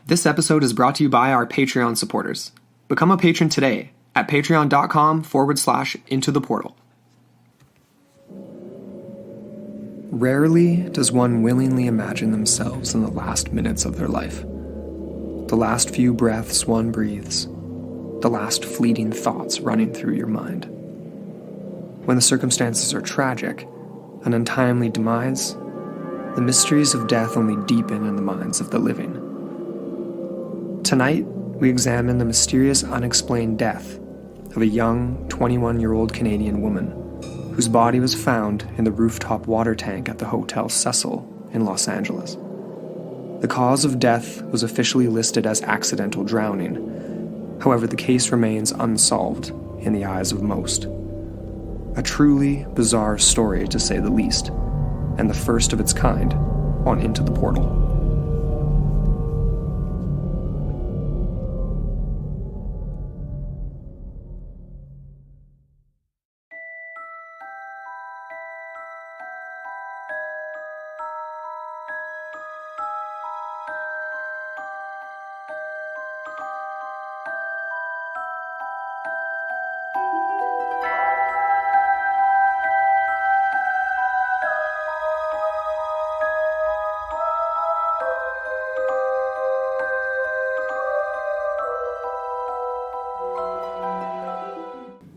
This episode is brought to you by our Patreon supporters. Become a patron today at patreon.com/intotheportal. Rarely does one willingly imagine themselves in the last minutes of their life. The last few breaths one breathes. The last fleeting thoughts running through your mind. When the circumstances are tragic, an untimely demise, the mysteries of death only deepen in the minds of the living. Tonight, we examine the mysterious unexplained death of a young 21-year-old Canadian woman whose body was found in the rooftop water tank at the Hotel Cecil in Los Angeles. The cause of death was officially listed as accidental drowning. However, the case remains unsolved in the eyes of most. A truly bizarre story, to say the least, and the first of its kind on Into the Portal.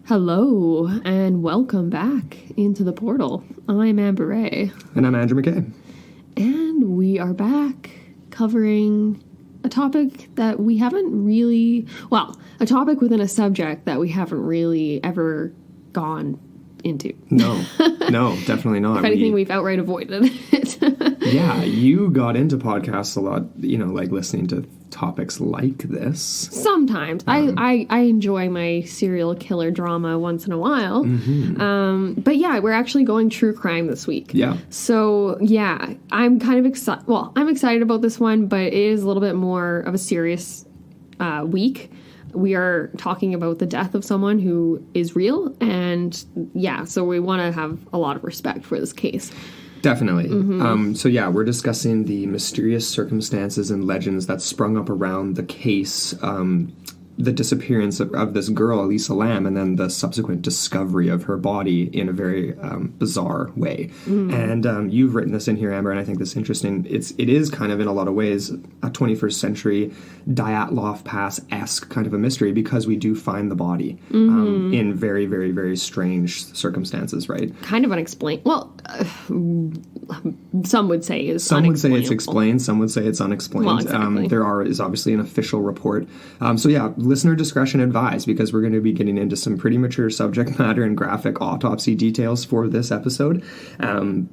Hello, and welcome back into the portal. I'm Amber Ray. And I'm Andrew McKay. And we are back covering a topic that we haven't really... Well, a topic within a subject that we haven't really ever gone into. No, definitely not. If anything, we've outright avoided it. Yeah, you got into podcasts a lot, like listening to topics like this. Sometimes. I enjoy my serial killer drama once in a while. Mm-hmm. But yeah, we're actually going true crime this week. Yeah. So yeah, I'm kind of excited. Well, I'm excited about this one, but it is a little bit more of a serious week. We are talking about the death of someone who is real. And yeah, so we want to have a lot of respect for this case. Definitely. So yeah, we're discussing the mysterious circumstances and legends that sprung up around the case, the disappearance of this girl, Elisa Lam, and then the subsequent discovery of her body in a very bizarre way. And you've written this in here, Amber, and I think this is interesting. It is kind of, in a lot of ways, a 21st century Dyatlov Pass-esque kind of a mystery, because we do find the body in very, very, very strange circumstances, right? Kind of unexplained. Well, some would say is Some would say it's explained. Some would say it's unexplained. Well, exactly. There is obviously an official report. So yeah, listener discretion advised, because we're going to be getting into some pretty mature subject matter and graphic autopsy details for this episode.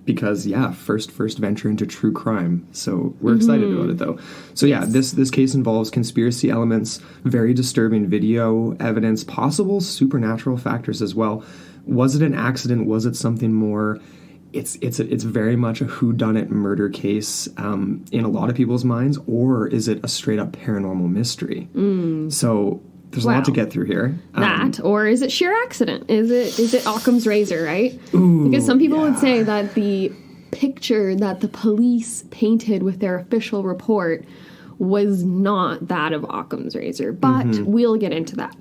Because yeah, first venture into true crime. So we're excited about it, though. So yeah, this case involves conspiracy elements, very disturbing video evidence, possible supernatural factors as well. Was it an accident? Was it something more? It's very much a whodunit murder case in a lot of people's minds, or is it a straight up paranormal mystery? So there's a lot to get through here. Or is it sheer accident? Is it Occam's razor, right? Because some people would say that the picture that the police painted with their official report was not that of Occam's razor, but we'll get into that.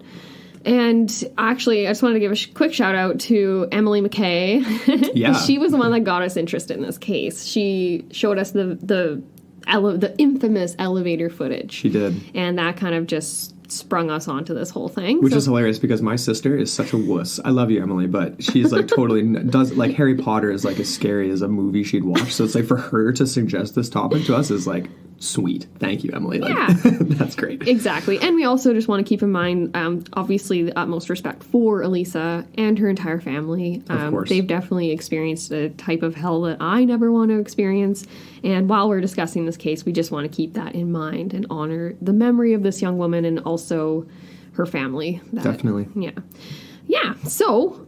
And actually, I just wanted to give a quick shout out to Emily McKay. Yeah. She was the one that got us interested in this case. She showed us the infamous elevator footage. She did. And that kind of just sprung us onto this whole thing. Which is hilarious, because my sister is such a wuss. I love you, Emily, but she's like totally does, like, Harry Potter is like as scary as a movie she'd watch. So it's like, for her to suggest this topic to us is like, sweet. Thank you, Emily. Yeah. Like, that's great. Exactly. And we also just want to keep in mind, obviously, the utmost respect for Elisa and her entire family. Of course. They've definitely experienced a type of hell that I never want to experience. And while we're discussing this case, we just want to keep that in mind and honor the memory of this young woman and also her family. Definitely. Yeah. Yeah, so,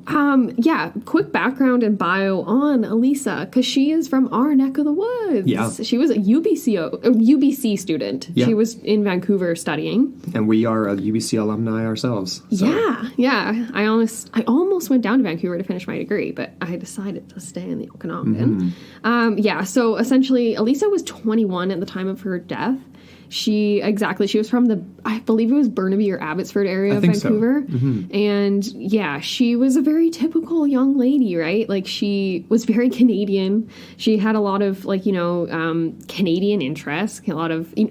quick background and bio on Elisa, because she is from our neck of the woods. Yeah. She was a UBC student. Yeah. She was in Vancouver studying. And we are a UBC alumni ourselves. So. Yeah. I almost went down to Vancouver to finish my degree, but I decided to stay in the Okanagan. So essentially, Elisa was 21 at the time of her death. She was from I believe it was Burnaby or Abbotsford area of Vancouver. So. Mm-hmm. And yeah, she was a very typical young lady, right? Like, she was very Canadian. She had a lot of, like, Canadian interests,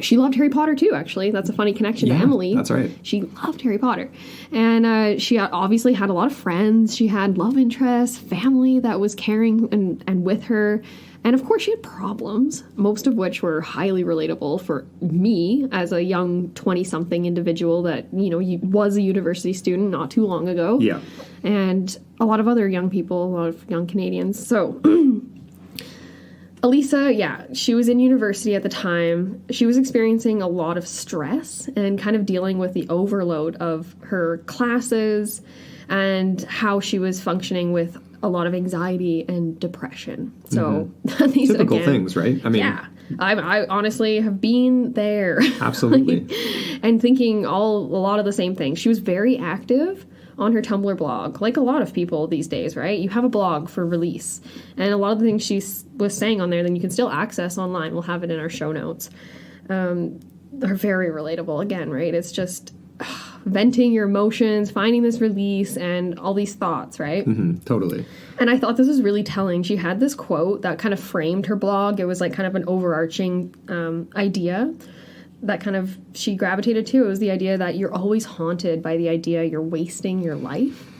she loved Harry Potter too, actually. That's a funny connection to Emily. That's right. She loved Harry Potter. And she obviously had a lot of friends. She had love interests, family that was caring and with her. And of course, she had problems, most of which were highly relatable for me as a young 20-something individual that, was a university student not too long ago. Yeah. And a lot of other young people, a lot of young Canadians. So Elisa, she was in university at the time. She was experiencing a lot of stress and kind of dealing with the overload of her classes and how she was functioning with a lot of anxiety and depression. So these typical things, right? I mean, I honestly have been there. Absolutely. And thinking a lot of the same things. She was very active on her Tumblr blog, like a lot of people these days, right? You have a blog for release. And a lot of the things she was saying on there, then you can still access online. We'll have it in our show notes. They're very relatable, again, right? It's just venting your emotions, finding this release, and all these thoughts, right? Mm-hmm, totally. And I thought this was really telling. She had this quote that kind of framed her blog. It was like kind of an overarching idea that kind of she gravitated to. It was the idea that you're always haunted by the idea you're wasting your life.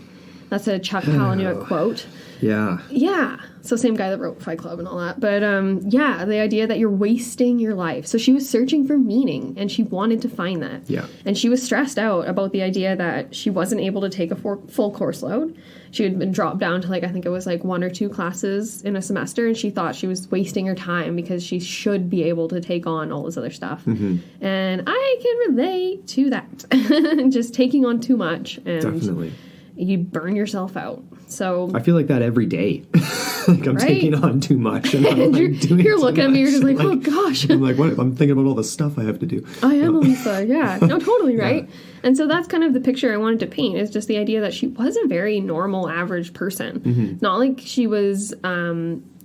That's a Chuck Palahniuk quote. Yeah. Yeah. So same guy that wrote Fight Club and all that. But the idea that you're wasting your life. So she was searching for meaning, and she wanted to find that. Yeah. And she was stressed out about the idea that she wasn't able to take a full course load. She had been dropped down to, I think it was 1 or 2 classes in a semester, and she thought she was wasting her time because she should be able to take on all this other stuff. Mm-hmm. And I can relate to that. Just taking on too much. And definitely. You burn yourself out. So I feel like that every day. I'm taking on too much, and I'm you're looking at me. You're just like, oh gosh. I'm like, what? I'm thinking about all the stuff I have to do. I am Elisa. Yeah. No, totally right. Yeah. And so that's kind of the picture I wanted to paint. Is just the idea that she was a very normal, average person. Mm-hmm. It's not like she was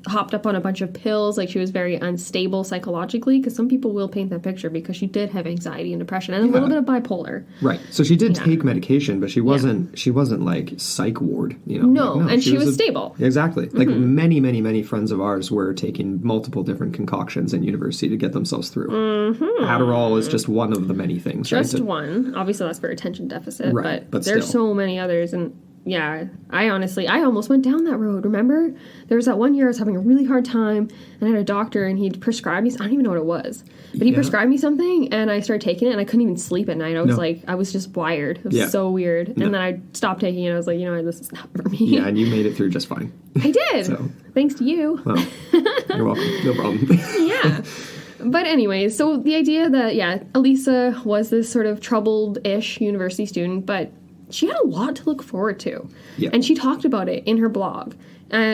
hopped up on a bunch of pills, like she was very unstable psychologically, because some people will paint that picture because she did have anxiety and depression and a little bit of bipolar. Right. So she did take medication, but she wasn't like psych ward, No, and she was stable. Exactly. Like many, many, many friends of ours were taking multiple different concoctions in university to get themselves through. Mm-hmm. Adderall is just one of the many things. Just one. Obviously that's for attention deficit, right. but there's so many others. And yeah, I almost went down that road. Remember? There was that one year I was having a really hard time, and I had a doctor, and he'd prescribed me, I don't even know what it was, but he prescribed me something, and I started taking it, and I couldn't even sleep at night. I was I was just wired. It was so weird. And then I stopped taking it. I was like, this is not for me. Yeah, and you made it through just fine. I did. So. Thanks to you. Well, you're welcome. No problem. Yeah. But anyway, so the idea that, Elisa was this sort of troubled-ish university student, but she had a lot to look forward to. Yeah. And she talked about it in her blog.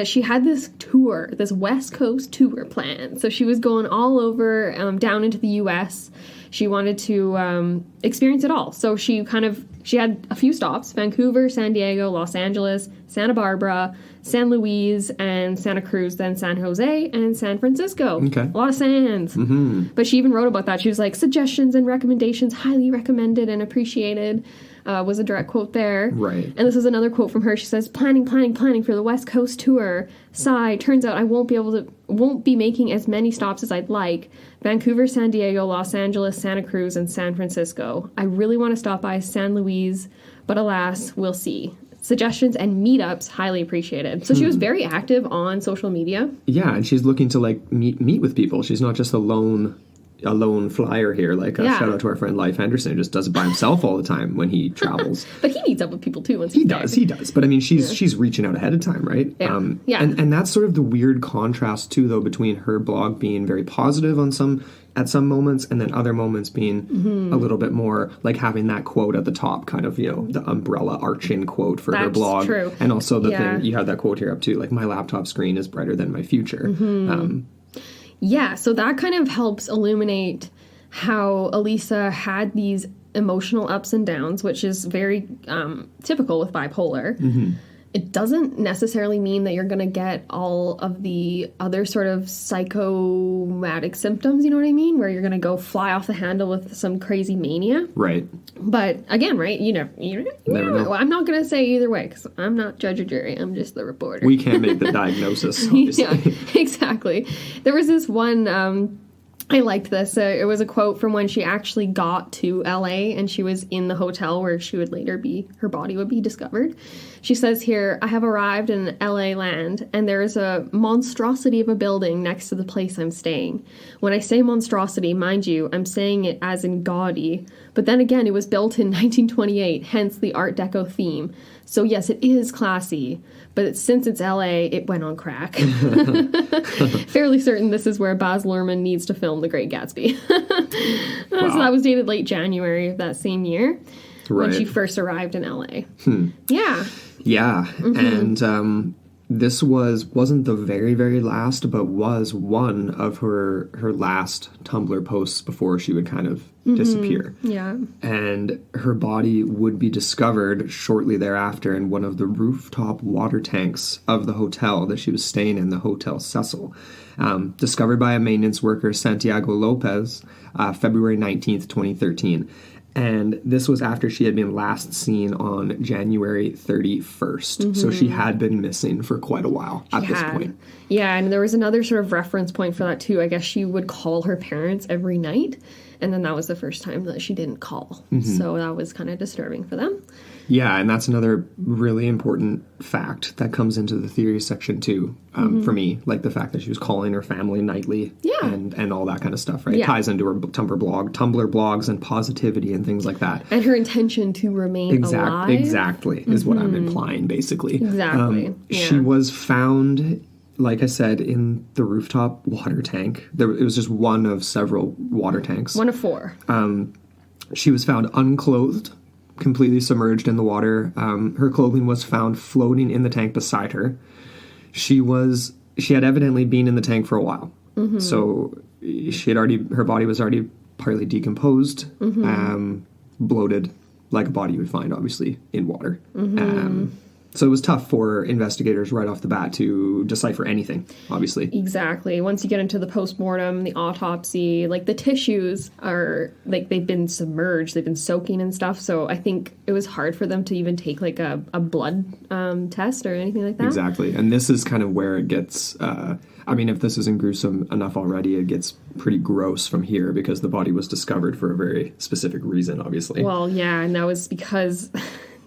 She had this tour, this West Coast tour planned. So she was going all over, down into the U.S. She wanted to experience it all. So she had a few stops: Vancouver, San Diego, Los Angeles, Santa Barbara, San Luis, and Santa Cruz, then San Jose, and San Francisco. Okay. A lot of sands. Mm-hmm. But she even wrote about that. She was like, suggestions and recommendations highly recommended and appreciated. Was a direct quote there. Right. And this is another quote from her. She says, planning for the West Coast tour. Sigh, turns out I won't be making as many stops as I'd like. Vancouver, San Diego, Los Angeles, Santa Cruz, and San Francisco. I really want to stop by San Luis, but alas, we'll see. Suggestions and meetups highly appreciated. So she was very active on social media. Yeah, and she's looking to meet with people. She's not just a lone flyer here, shout out to our friend Leif Henderson, who just does it by himself all the time when he travels. But he meets up with people too. He does. But I mean, she's reaching out ahead of time, right? Yeah. And that's sort of the weird contrast too, though, between her blog being very positive at some moments, and then other moments being a little bit more like having that quote at the top, kind of, the umbrella arching quote for her blog. True. And also the thing, you had that quote here up too, like, my laptop screen is brighter than my future. Mm-hmm. Yeah, so that kind of helps illuminate how Elisa had these emotional ups and downs, which is very typical with bipolar. Mm-hmm. it doesn't necessarily mean that you're going to get all of the other sort of psychomatic symptoms, you know what I mean? Where you're going to go fly off the handle with some crazy mania. Right. But again, right, you never know. I'm not going to say either way because I'm not judge or jury. I'm just the reporter. We can't make the diagnosis, obviously. Yeah, exactly. There was this one... I liked this. It was a quote from when she actually got to LA and she was in the hotel where she would later her body would be discovered. She says here, "I have arrived in LA land and there is a monstrosity of a building next to the place I'm staying. When I say monstrosity, mind you, I'm saying it as in gaudy. But then again, it was built in 1928, hence the Art Deco theme. So yes, it is classy, but since it's LA, it went on crack." Fairly certain this is where Baz Luhrmann needs to film The Great Gatsby. Wow. So that was dated late January of that same year when she first arrived in LA. Yeah. Yeah, and this wasn't the very, very last, but was one of her last Tumblr posts before she would kind of disappear. Yeah. And her body would be discovered shortly thereafter in one of the rooftop water tanks of the hotel that she was staying in, the Hotel Cecil. Discovered by a maintenance worker, Santiago Lopez, February 19th, 2013. And this was after she had been last seen on January 31st. So she had been missing for quite a while at this point. Yeah, and there was another sort of reference point for that too. I guess she would call her parents every night. And then that was the first time that she didn't call. So that was kind of disturbing for them. Yeah, and that's another really important fact that comes into the theory section too, for me. Like the fact that she was calling her family nightly and all that kind of stuff, right? Yeah. Ties into her Tumblr blogs and positivity and things like that. And her intention to remain alive. Exactly, is what I'm implying, basically. Exactly. She was found, like I said, in the rooftop water tank. It was just one of several water tanks. One of four. She was found unclothed, completely submerged in the water. Her clothing was found floating in the tank beside her. She had evidently been in the tank for a while. So her body was already partly decomposed, bloated, like a body you would find, obviously, in water. So it was tough for investigators right off the bat to decipher anything, obviously. Exactly. Once you get into the postmortem, the autopsy, like the tissues are, like they've been submerged, they've been soaking and stuff. So I think it was hard for them to even take like a blood test or anything like that. Exactly. And this is kind of where it gets, I mean, if this isn't gruesome enough already, it gets pretty gross from here because the body was discovered for a very specific reason, obviously. Well, yeah, and that was because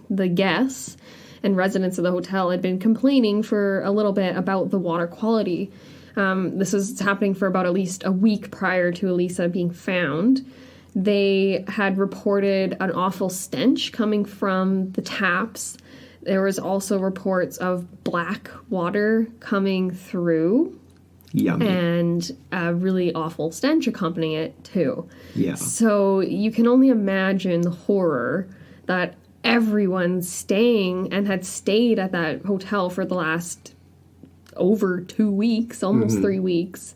the guests and residents of the hotel had been complaining for a little bit about the water quality. This was happening for about at least a week prior to Elisa being found. They had reported an awful stench coming from the taps. There was also reports of black water coming through. Yummy. And a really awful stench accompanying it, too. Yeah. So you can only imagine the horror that everyone staying and had stayed at that hotel for the last over 2 weeks, almost 3 weeks.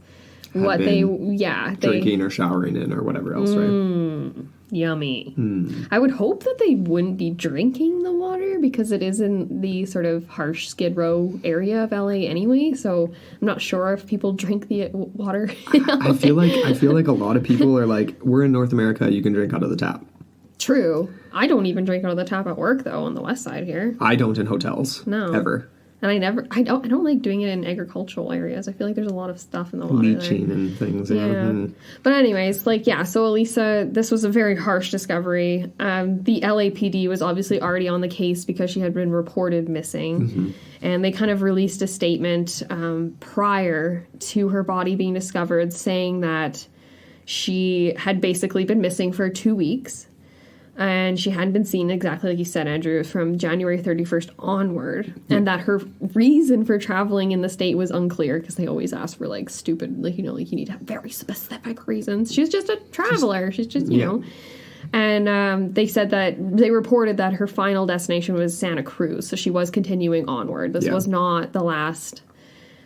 Drinking or showering in or whatever else, right? Yummy. I would hope that they wouldn't be drinking the water because it is in the sort of harsh Skid Row area of LA anyway. So I'm not sure if people drink the water. I feel like a lot of people are like, we're in North America, you can drink out of the tap. True. I don't even drink out of the tap at work though on the west side here. I don't in hotels. No. Ever. And I don't like doing it in agricultural areas. I feel like there's a lot of stuff in the water. Leaching and things. Yeah. But anyways, so Elisa, this was a very harsh discovery. The LAPD was obviously already on the case because she had been reported missing. And they kind of released a statement prior to her body being discovered saying that she had basically been missing for 2 weeks. And she hadn't been seen, exactly like you said, Andrew, from January 31st onward. Yeah. And that her reason for traveling in the state was unclear because they always ask for, like, stupid, like, you know, like, you need to have very specific reasons. She's just a traveler. She's just, you know. And they said that they reported that her final destination was Santa Cruz. So she was continuing onward. This was not the last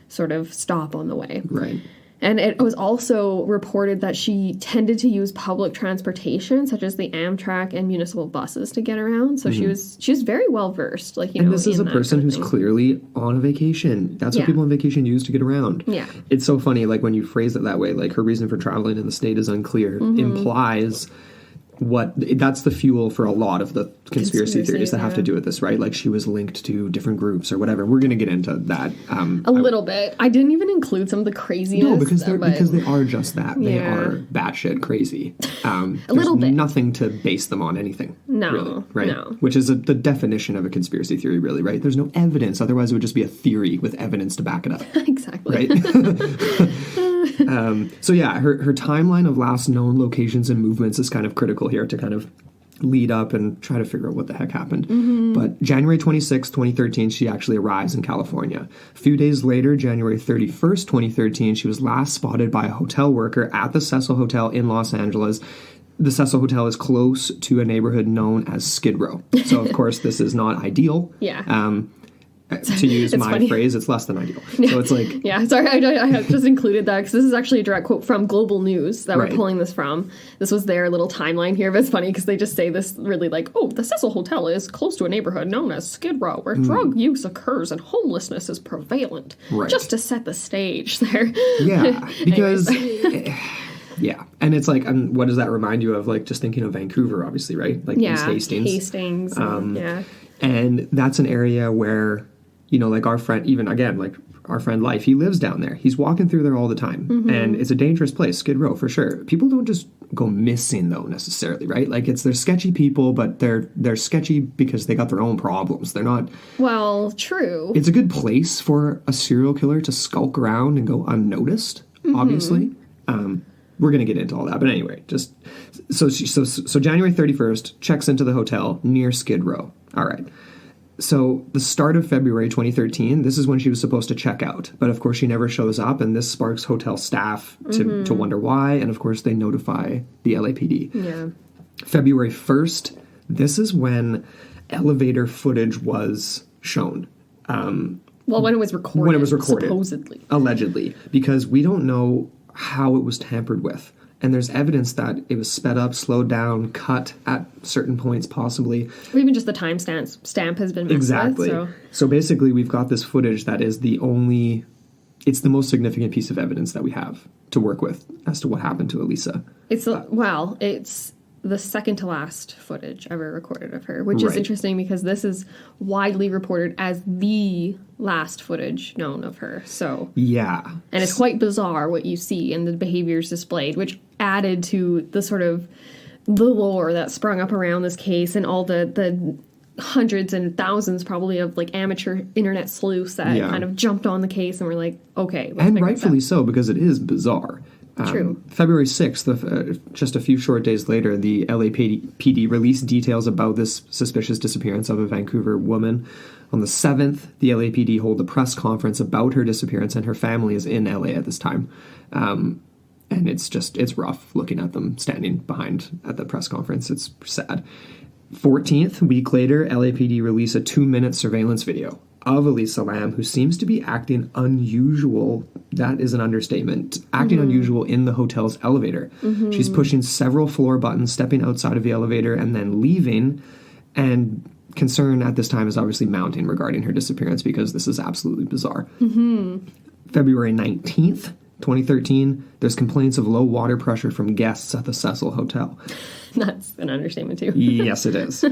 sort of stop on the way. Right. And it was also reported that she tended to use public transportation, such as the Amtrak and municipal buses, to get around. So she was very well versed, like, you know. And this is a person who's clearly on a vacation. That's what people on vacation use to get around. Yeah. It's so funny, like, when you phrase it that way, like, her reason for traveling in the state is unclear, implies that's the fuel for a lot of the conspiracy theories that have to do with this, right? Like, she was linked to different groups or whatever. We're going to get into that. A little bit. I didn't even include some of the craziness. No, because they are just that. They are batshit crazy. A little bit. Nothing to base them on anything. No. Really, right? No. Which is the definition of a conspiracy theory, really, right? There's no evidence. Otherwise, it would just be a theory with evidence to back it up. Exactly. Right? So yeah, her timeline of last known locations and movements is kind of critical here to kind of lead up and try to figure out what the heck happened. But January 26, 2013, she actually arrives in California. A few days later, January 31st, 2013, she was last spotted by a hotel worker at the Cecil Hotel in Los Angeles. The Cecil Hotel is close to a neighborhood known as Skid Row. So, of course, this is not ideal. Yeah. To use my phrase, it's less than ideal. So it's like... Yeah, sorry, I have just included that because this is actually a direct quote from Global News that we're pulling this from. This was their little timeline here, but it's funny because they just say this really like, oh, the Cecil Hotel is close to a neighborhood known as Skid Row where drug use occurs and homelessness is prevalent. Right. Just to set the stage there. Yeah, because... Yeah, and it's like, what does that remind you of? Like, just thinking of Vancouver, obviously, right? Like, East Hastings. And that's an area where... You know, like our friend, even again, like our friend Life, he lives down there. He's walking through there all the time. And it's a dangerous place, Skid Row, for sure. People don't just go missing, though, necessarily, right? Like, they're sketchy people, but they're sketchy because they got their own problems. They're not... Well, true. It's a good place for a serial killer to skulk around and go unnoticed, obviously. We're going to get into all that. But anyway, just... So January 31st, checks into the hotel near Skid Row. All right. So the start of February 2013, this is when she was supposed to check out. But of course, she never shows up, and this sparks hotel staff to wonder why. And of course, they notify the LAPD. Yeah. February 1st, this is when elevator footage was shown. Well, when it was recorded. When it was recorded. Supposedly. Allegedly. Because we don't know how it was tampered with. And there's evidence that it was sped up, slowed down, cut at certain points, possibly. Or even just the stamp has been messed with. So basically, we've got this footage that is it's the most significant piece of evidence that we have to work with as to what happened to Elisa. It's the second to last footage ever recorded of her, which is interesting because this is widely reported as the last footage known of her. So yeah, and it's quite bizarre what you see and the behaviors displayed, which added to the sort of the lore that sprung up around this case and all the hundreds and thousands probably of like amateur internet sleuths that kind of jumped on the case and were like, okay, let's and rightfully so, because it is bizarre. True. February 6th, just a few short days later, the LAPD released details about this suspicious disappearance of a Vancouver woman. On the 7th, the LAPD hold a press conference about her disappearance, and her family is in LA at this time. And it's rough looking at them standing behind at the press conference. It's sad. 14th, week later, LAPD release a 2-minute surveillance video of Elisa Lam, who seems to be acting unusual. That is an understatement. Acting unusual in the hotel's elevator. She's pushing several floor buttons, stepping outside of the elevator, and then leaving. And concern at this time is obviously mounting regarding her disappearance because this is absolutely bizarre. February 19th, 2013, there's complaints of low water pressure from guests at the Cecil Hotel. That's an understatement, too. Yes, it is.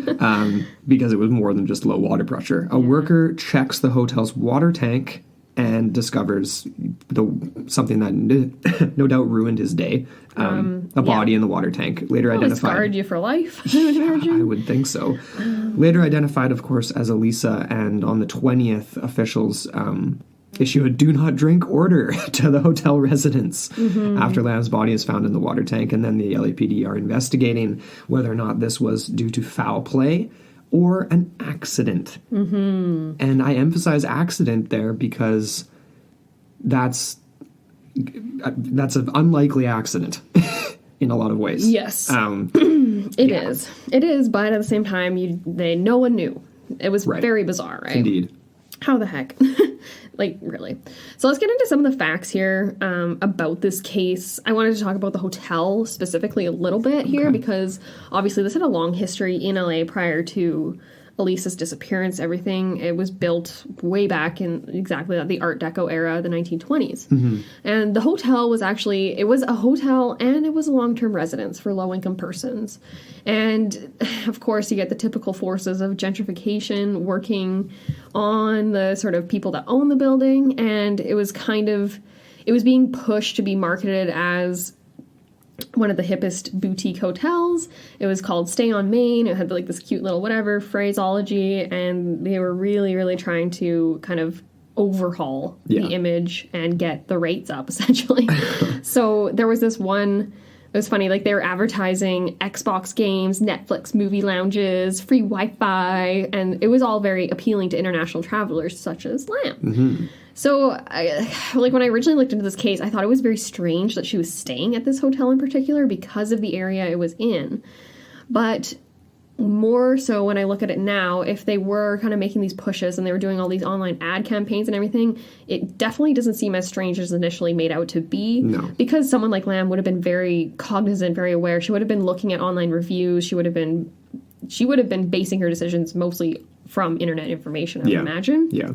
Because it was more than just low water pressure. A worker checks the hotel's water tank and discovers something that no doubt ruined his day. A body in the water tank. Later identified. Scarred you for life, I would think so. Later identified, of course, as Elisa, and on the 20th, officials issue a do not drink order to the hotel residents after Lam's body is found in the water tank, and then the LAPD are investigating whether or not this was due to foul play or an accident. And I emphasize accident there because that's an unlikely accident in a lot of ways. Yes. It is. It is, but at the same time, no one knew. It was very bizarre, right? Indeed. How the heck? Like, really. So let's get into some of the facts here about this case. I wanted to talk about the hotel specifically a little bit here because obviously this had a long history in LA prior to Elisa's disappearance. Everything, it was built way back in exactly the Art Deco era, the 1920s. And the hotel was actually, it was a hotel and it was a long-term residence for low-income persons. And of course you get the typical forces of gentrification working on the sort of people that own the building, and it was being pushed to be marketed as one of the hippest boutique hotels. It was called Stay on Main. It had like this cute little whatever phraseology, and they were really, really trying to kind of overhaul the image and get the rates up, essentially. So there was this one, it was funny, like they were advertising Xbox games, Netflix movie lounges, free Wi-Fi, and it was all very appealing to international travelers such as Lam. So, like, when I originally looked into this case, I thought it was very strange that she was staying at this hotel in particular because of the area it was in. But more so when I look at it now, if they were kind of making these pushes and they were doing all these online ad campaigns and everything, it definitely doesn't seem as strange as initially made out to be. No. Because someone like Lam would have been very cognizant, very aware. She would have been looking at online reviews. She would have been basing her decisions mostly from internet information, I would imagine. Yeah.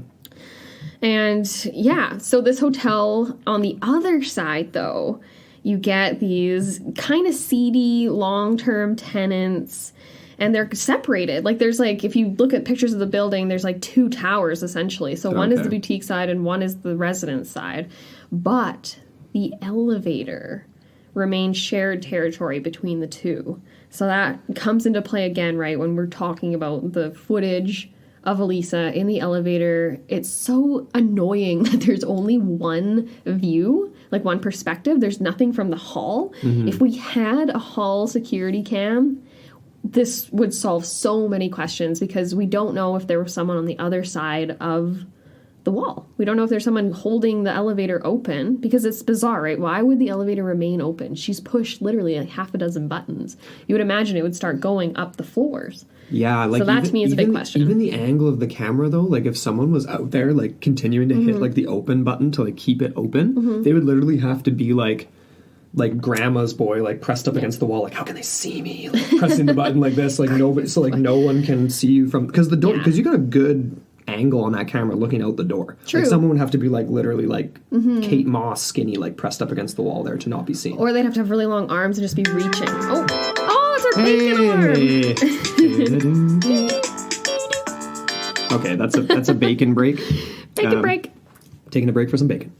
And yeah, so this hotel, on the other side, though, you get these kind of seedy long-term tenants, and they're separated. Like, there's like, if you look at pictures of the building, there's like two towers, essentially. So one is the boutique side and one is the residence side. But the elevator remains shared territory between the two. So that comes into play again, right, when we're talking about the footage of Elisa in the elevator. It's so annoying that there's only one view, like one perspective. There's nothing from the hall. If we had a hall security cam, this would solve so many questions, because we don't know if there was someone on the other side of the wall. We don't know if there's someone holding the elevator open, because it's bizarre, right? Why would the elevator remain open? She's pushed literally like half a dozen buttons. You would imagine it would start going up the floors. Yeah, like, so that to me is a big question. Even the angle of the camera, though, like if someone was out there like continuing to hit like the open button to like keep it open, they would literally have to be like grandma's boy, like pressed up against the wall, like how can they see me? Like pressing the button like this, like nobody, so like no one can see you from, because the door, because you got a good angle on that camera looking out the door. True. Like someone would have to be like literally like Kate Moss skinny, like pressed up against the wall there to not be seen. Or they'd have to have really long arms and just be reaching. Oh, it's our bacon arm. Okay, that's a bacon break. Bacon break. Taking a break for some bacon.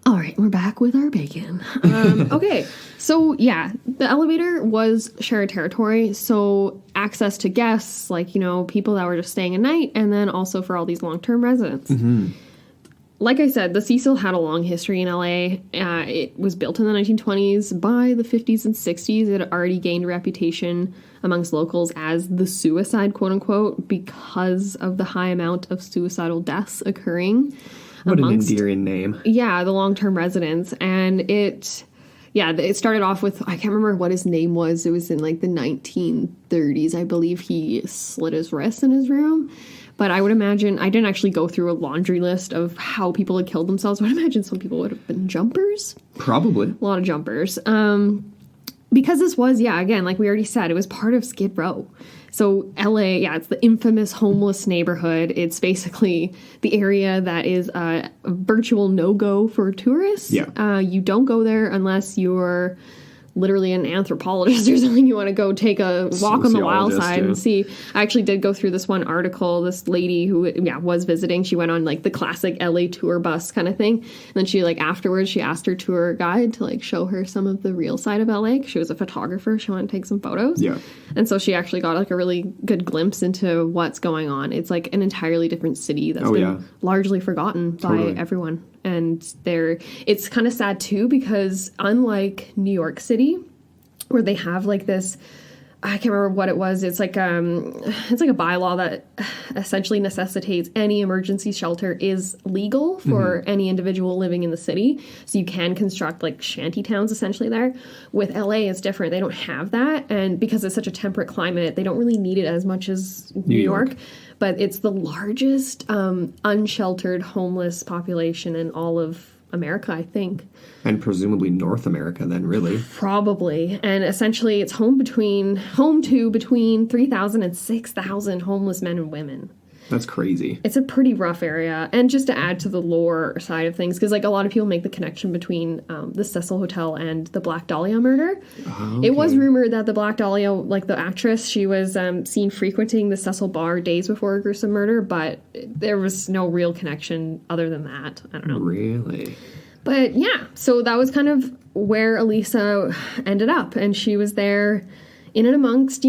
All right, we're back with our bacon. Okay, so yeah, the elevator was shared territory, so access to guests, like, you know, people that were just staying a night, and then also for all these long-term residents. Like I said, the Cecil had a long history in LA. It was built in the 1920s. By the 50s and 60s, it had already gained a reputation amongst locals as the suicide, quote-unquote, because of the high amount of suicidal deaths occurring. What an endearing name. Yeah, the long-term residents. And it started off with, I can't remember what his name was. It was in like the 1930s. I believe he slit his wrist in his room. But I would imagine, I didn't actually go through a laundry list of how people had killed themselves. I would imagine some people would have been jumpers. Probably. A lot of jumpers. Because this was, again, like we already said, it was part of Skid Row. So LA, it's the infamous homeless neighborhood. It's basically the area that is a virtual no-go for tourists. Yeah. You don't go there unless you're literally an anthropologist or something. You want to go take a walk on the wild side and see. I actually did go through this one article. This lady who was visiting, she went on like the classic LA tour bus kind of thing. And then she afterwards she asked her tour guide to show her some of the real side of LA. She was a photographer. She wanted to take some photos. Yeah. And so she actually got a really good glimpse into what's going on. It's like an entirely different city that's been largely forgotten by everyone. And it's kind of sad too, because unlike New York City, where they have this I can't remember what it was. It's like a bylaw that essentially necessitates any emergency shelter is legal for any individual living in the city. So you can construct like shanty towns essentially there. With LA, it's different. They don't have that. And because it's such a temperate climate, they don't really need it as much as New York. But it's the largest unsheltered homeless population in all of America, I think. And presumably North America then, really. Probably. And essentially it's home to between 3,000 and 6,000 homeless men and women. That's crazy. It's a pretty rough area. And just to add to the lore side of things, because like a lot of people make the connection between the Cecil Hotel and the Black Dahlia murder. Okay. It was rumored that the Black Dahlia, like the actress, she was seen frequenting the Cecil bar days before a gruesome murder, but there was no real connection other than that. I don't know. Really? But yeah, so that was kind of where Elisa ended up. And she was there in and amongst,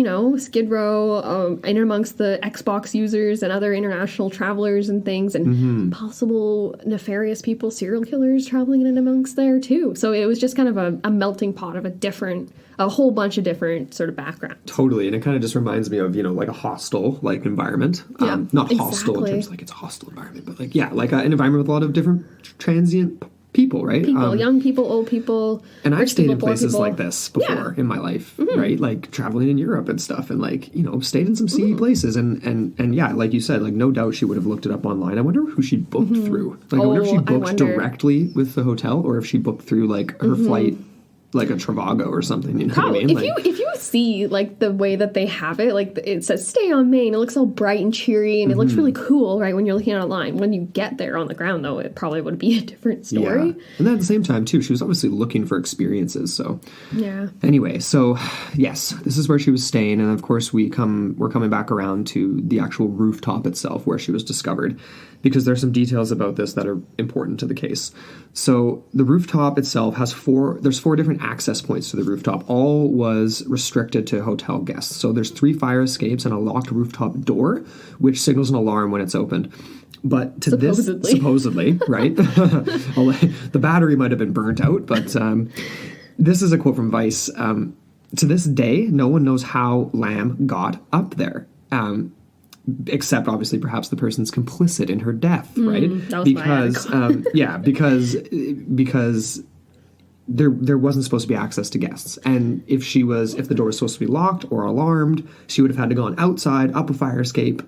Skid Row, in and amongst the Xbox users and other international travelers and things, and possible nefarious people, serial killers traveling in and amongst there too. So it was just kind of a melting pot of a whole bunch of different sort of backgrounds. Totally, and it kind of just reminds me of, like a hostel like environment. Yeah, not hostile in terms of like it's a hostile environment, but like, like an environment with a lot of different transient people, right? Young people, old people. And I've stayed in places like this before in my life, right? Like traveling in Europe and stuff, and like, stayed in some seedy places. And yeah, like you said, like no doubt she would have looked it up online. I wonder who she booked through. Like I wonder if she booked directly with the hotel or if she booked through like her flight, like a Trivago or something, you know what I mean? If you see like the way that they have it, like it says stay on Main, it looks all bright and cheery and it looks really cool, right, when you're looking at it online. When you get there on the ground though, it probably would be a different story. Yeah. And then at the same time too, she was obviously looking for experiences, so yeah. Anyway, so yes, this is where she was staying, and of course we're coming back around to the actual rooftop itself where she was discovered, because there's some details about this that are important to the case. So the rooftop itself has four different access points to the rooftop. All was restricted to hotel guests. So there's 3 fire escapes and a locked rooftop door, which signals an alarm when it's opened. But to supposedly, right? The battery might have been burnt out, but this is a quote from Vice. To this day, no one knows how Lam got up there. Except obviously perhaps the person's complicit in her death, right? That was because there wasn't supposed to be access to guests. And if the door was supposed to be locked or alarmed, she would have had to go on outside, up a fire escape.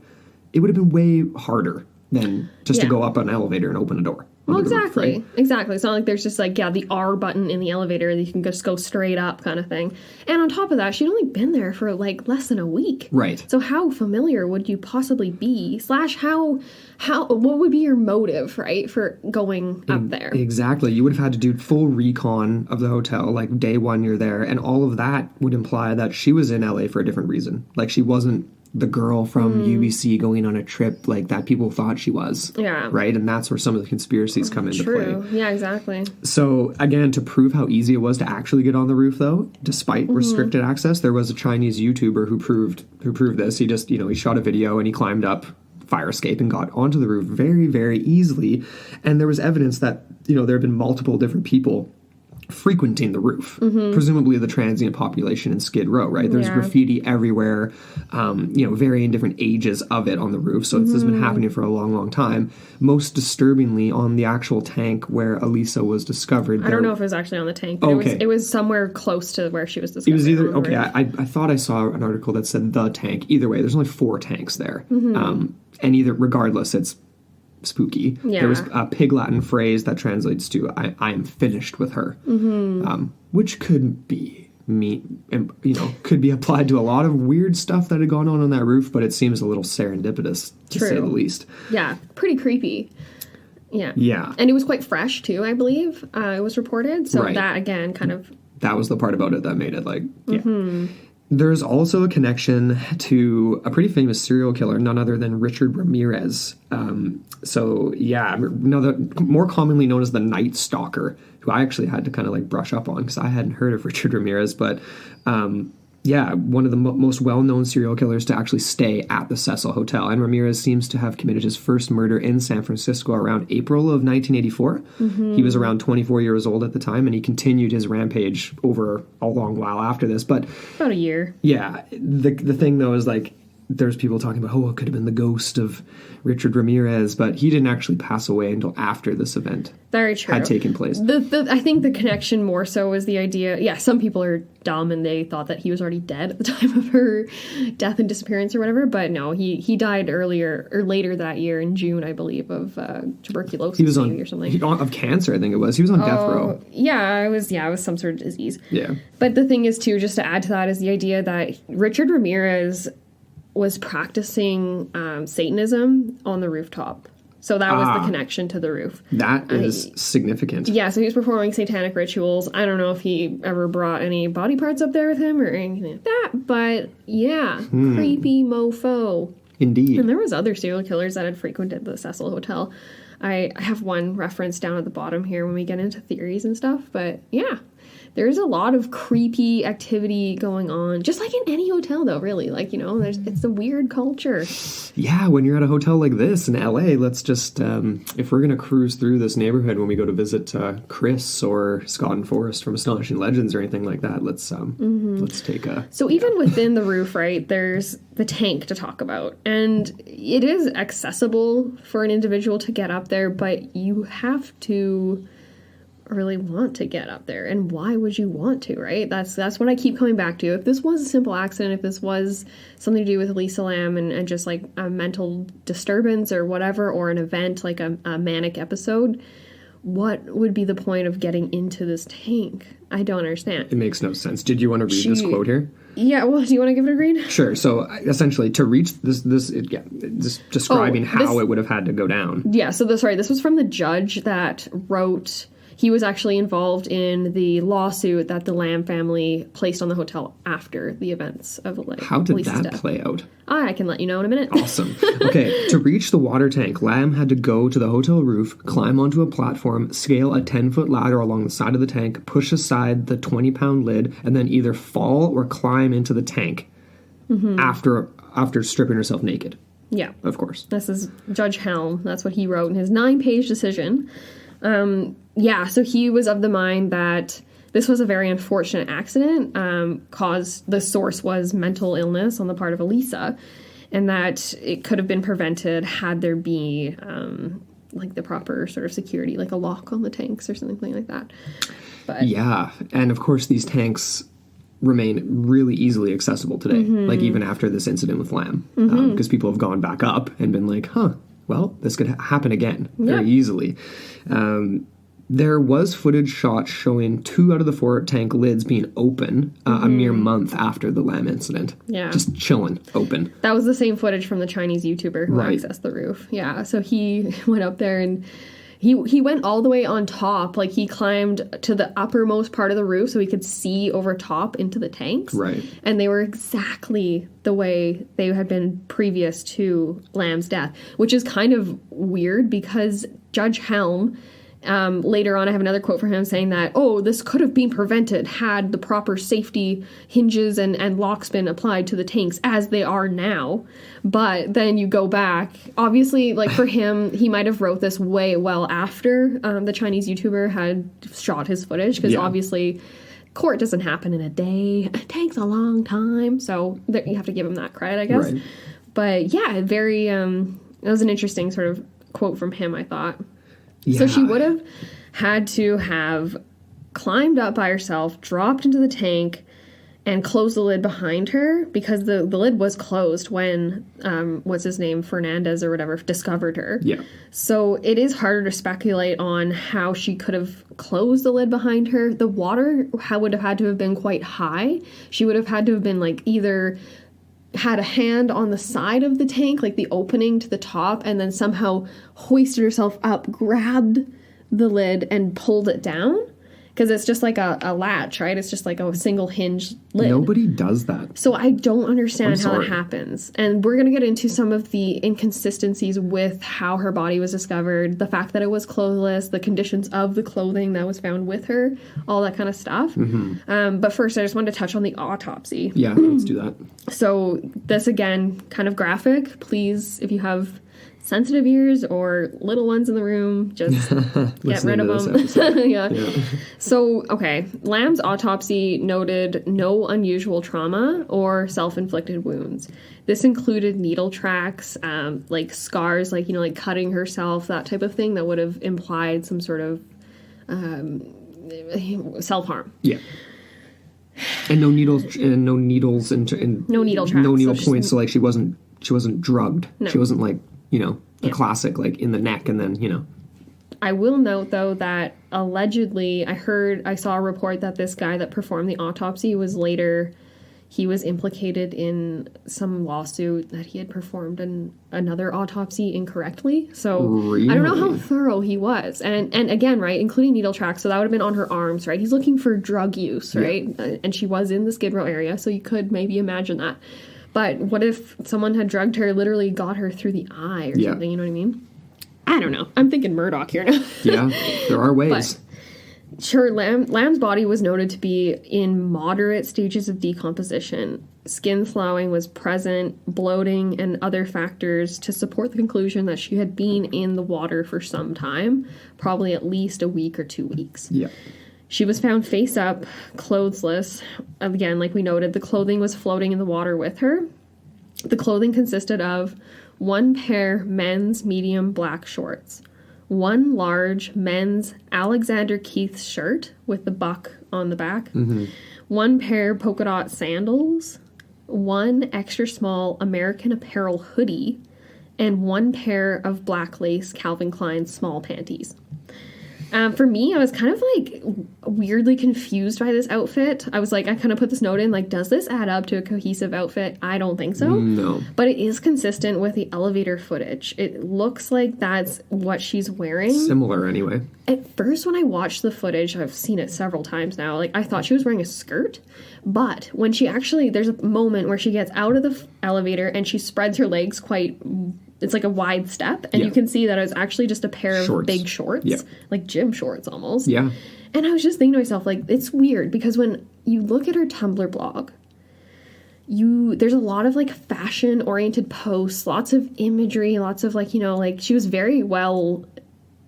It would have been way harder than just to go up an elevator and open a door. Well, exactly. Roof, right? Exactly. It's not like there's just like, the R button in the elevator that you can just go straight up kind of thing. And on top of that, she'd only been there for like less than a week. Right. So how familiar would you possibly be? / what would be your motive, right, for going up there? Exactly. You would have had to do full recon of the hotel, like day one you're there. And all of that would imply that she was in LA for a different reason. Like she wasn't the girl from UBC going on a trip like that people thought she was. Yeah. Right? And that's where some of the conspiracies come into play. Yeah, exactly. So, again, to prove how easy it was to actually get on the roof, though, despite restricted access, there was a Chinese YouTuber who proved this. He just, he shot a video and he climbed up fire escape and got onto the roof very, very easily. And there was evidence that, there had been multiple different people frequenting the roof, presumably the transient population in Skid Row, right? There's graffiti everywhere, varying different ages of it on the roof. So this has been happening for a long, long time. Most disturbingly, on the actual tank where Elisa was discovered. I don't know if it was actually on the tank, but it was somewhere close to where she was discovered. It was either, I thought I saw an article that said the tank. Either way, there's only 4 tanks there. And regardless, it's spooky. Yeah. There was a Pig Latin phrase that translates to I am finished with her, which could be could be applied to a lot of weird stuff that had gone on that roof, but it seems a little serendipitous to say the least. Yeah, pretty creepy. Yeah. And it was quite fresh too, I believe. It was reported, so that again kind of, that was the part about it that made it like There's also a connection to a pretty famous serial killer, none other than Richard Ramirez. More commonly known as the Night Stalker, who I actually had to kind of like brush up on because I hadn't heard of Richard Ramirez. But one of the most well-known serial killers to actually stay at the Cecil Hotel. And Ramirez seems to have committed his first murder in San Francisco around April of 1984. He was around 24 years old at the time, and he continued his rampage over a long while after this. But about a year. Yeah. The thing, though, is like, there's people talking about, it could have been the ghost of Richard Ramirez, but he didn't actually pass away until after this event Very true. had taken place. I think the connection more so was the idea, some people are dumb and they thought that he was already dead at the time of her death and disappearance or whatever, but no, he died earlier or later that year in June, I believe, of tuberculosis. He was or something. Of cancer, I think it was. He was on death row. Yeah, it was some sort of disease. Yeah. But the thing is, too, just to add to that, is the idea that Richard Ramirez was practicing Satanism on the rooftop. So that was the connection to the roof. That is significant. Yeah, so he was performing satanic rituals. I don't know if he ever brought any body parts up there with him or anything like that, but yeah, creepy mofo. Indeed. And there was other serial killers that had frequented the Cecil Hotel. I have one reference down at the bottom here when we get into theories and stuff, but yeah. There's a lot of creepy activity going on, just like in any hotel, though, really. Like, it's a weird culture. Yeah, when you're at a hotel like this in LA, let's just, if we're going to cruise through this neighborhood when we go to visit Chris or Scott and Forrest from Astonishing Legends or anything like that, let's take a... So even within the roof, right, there's the tank to talk about. And it is accessible for an individual to get up there, but you have to really want to get up there, and why would you want to, right? That's what I keep coming back to. If this was a simple accident, if this was something to do with Elisa Lam and just like a mental disturbance or whatever, or an event like a manic episode, what would be the point of getting into this tank? I don't understand. It makes no sense. Did you want to read this quote here? Yeah, well, do you want to give it a read? Sure. So essentially, to reach this describing how it would have had to go down. Yeah. So this was from the judge that wrote. He was actually involved in the lawsuit that the Lam family placed on the hotel after the events of How did Lisa's that death. play out? I can let you know in a minute. Awesome. Okay, to reach the water tank, Lam had to go to the hotel roof, climb onto a platform, scale a 10-foot ladder along the side of the tank, push aside the 20-pound lid, and then either fall or climb into the tank after stripping herself naked. Yeah. Of course. This is Judge Helm. That's what he wrote in his 9-page decision. So he was of the mind that this was a very unfortunate accident, the source was mental illness on the part of Elisa, and that it could have been prevented had there be, like the proper sort of security, like a lock on the tanks or something like that. But yeah, and of course these tanks remain really easily accessible today, like even after this incident with Lam, because people have gone back up and been like, well, this could happen again very easily. There was footage shot showing 2 out of the 4 tank lids being open a mere month after the Lam incident. Yeah. Just chilling, open. That was the same footage from the Chinese YouTuber who accessed the roof. Yeah, so he went up there and he went all the way on top. Like, he climbed to the uppermost part of the roof so he could see over top into the tanks. Right. And they were exactly the way they had been previous to Lam's death, which is kind of weird because Judge Helm... later on, I have another quote from him saying that, this could have been prevented had the proper safety hinges and locks been applied to the tanks as they are now. But then you go back, obviously, like for him, he might have wrote this way well after the Chinese YouTuber had shot his footage, because obviously court doesn't happen in a day. It takes a long time. So you have to give him that credit, I guess. Right. But yeah, very, it was an interesting sort of quote from him, I thought. Yeah. So she would have had to have climbed up by herself, dropped into the tank, and closed the lid behind her, because the lid was closed when, Fernandez or whatever, discovered her. Yeah. So it is harder to speculate on how she could have closed the lid behind her. The water would have had to have been quite high. She would have had to have been, like, either... had a hand on the side of the tank, like the opening to the top, and then somehow hoisted herself up, grabbed the lid, and pulled it down. because it's just like a latch, right? It's just like a single hinge lid. Nobody does that. So I don't understand how that sorry. happens. And we're going to get into some of the inconsistencies with how her body was discovered, the fact that it was clothless, the conditions of the clothing that was found with her, all that kind of stuff. But first, I just wanted to touch on the autopsy. Yeah, let's do that. So this, again, kind of graphic. Please, if you have sensitive ears or little ones in the room, just get rid of them. Yeah. So, okay. Lam's autopsy noted no unusual trauma or self-inflicted wounds. This included needle tracks, like scars, like, like cutting herself, that type of thing that would have implied some sort of self-harm. Yeah. And no needles, and no needles, and no needle tracks. No needle points. So like she wasn't drugged. No. She wasn't like the classic like in the neck and then I will note though that allegedly I saw a report that this guy that performed the autopsy was later. He was implicated in some lawsuit that he had performed another autopsy incorrectly. So really? I don't know how thorough he was. And again, right, including needle tracks, so that would have been on her arms, right? He's looking for drug use, right? And she was in the Skid Row area, so you could maybe imagine that. But what if someone had drugged her, literally got her through the eye or something, you know what I mean? I don't know. I'm thinking Murdoch here now. Yeah, there are ways. But, sure, Lamb's body was noted to be in moderate stages of decomposition. Skin thawing was present, bloating, and other factors to support the conclusion that she had been in the water for some time, probably at least a week or 2 weeks. Yeah. She was found face up, clothesless. Again, like we noted, the clothing was floating in the water with her. The clothing consisted of one pair men's medium black shorts, one large men's Alexander Keith's shirt with the buck on the back, one pair polka dot sandals, one extra small American Apparel hoodie, and one pair of black lace Calvin Klein small panties. For me, I was kind of like weirdly confused by this outfit. I was like, I kind of put this note in, like, does this add up to a cohesive outfit? I don't think so. No. But it is consistent with the elevator footage. It looks like that's what she's wearing. Similar anyway. At first, when I watched the footage, I've seen it several times now, like, I thought she was wearing a skirt. But when she actually, there's a moment where she gets out of the elevator and she spreads her legs quite... It's like a wide step, and you can see that it was actually just a pair of big shorts, like gym shorts almost. Yeah. And I was just thinking to myself, like, it's weird because when you look at her Tumblr blog, there's a lot of like fashion-oriented posts, lots of imagery, lots of like, like she was very well...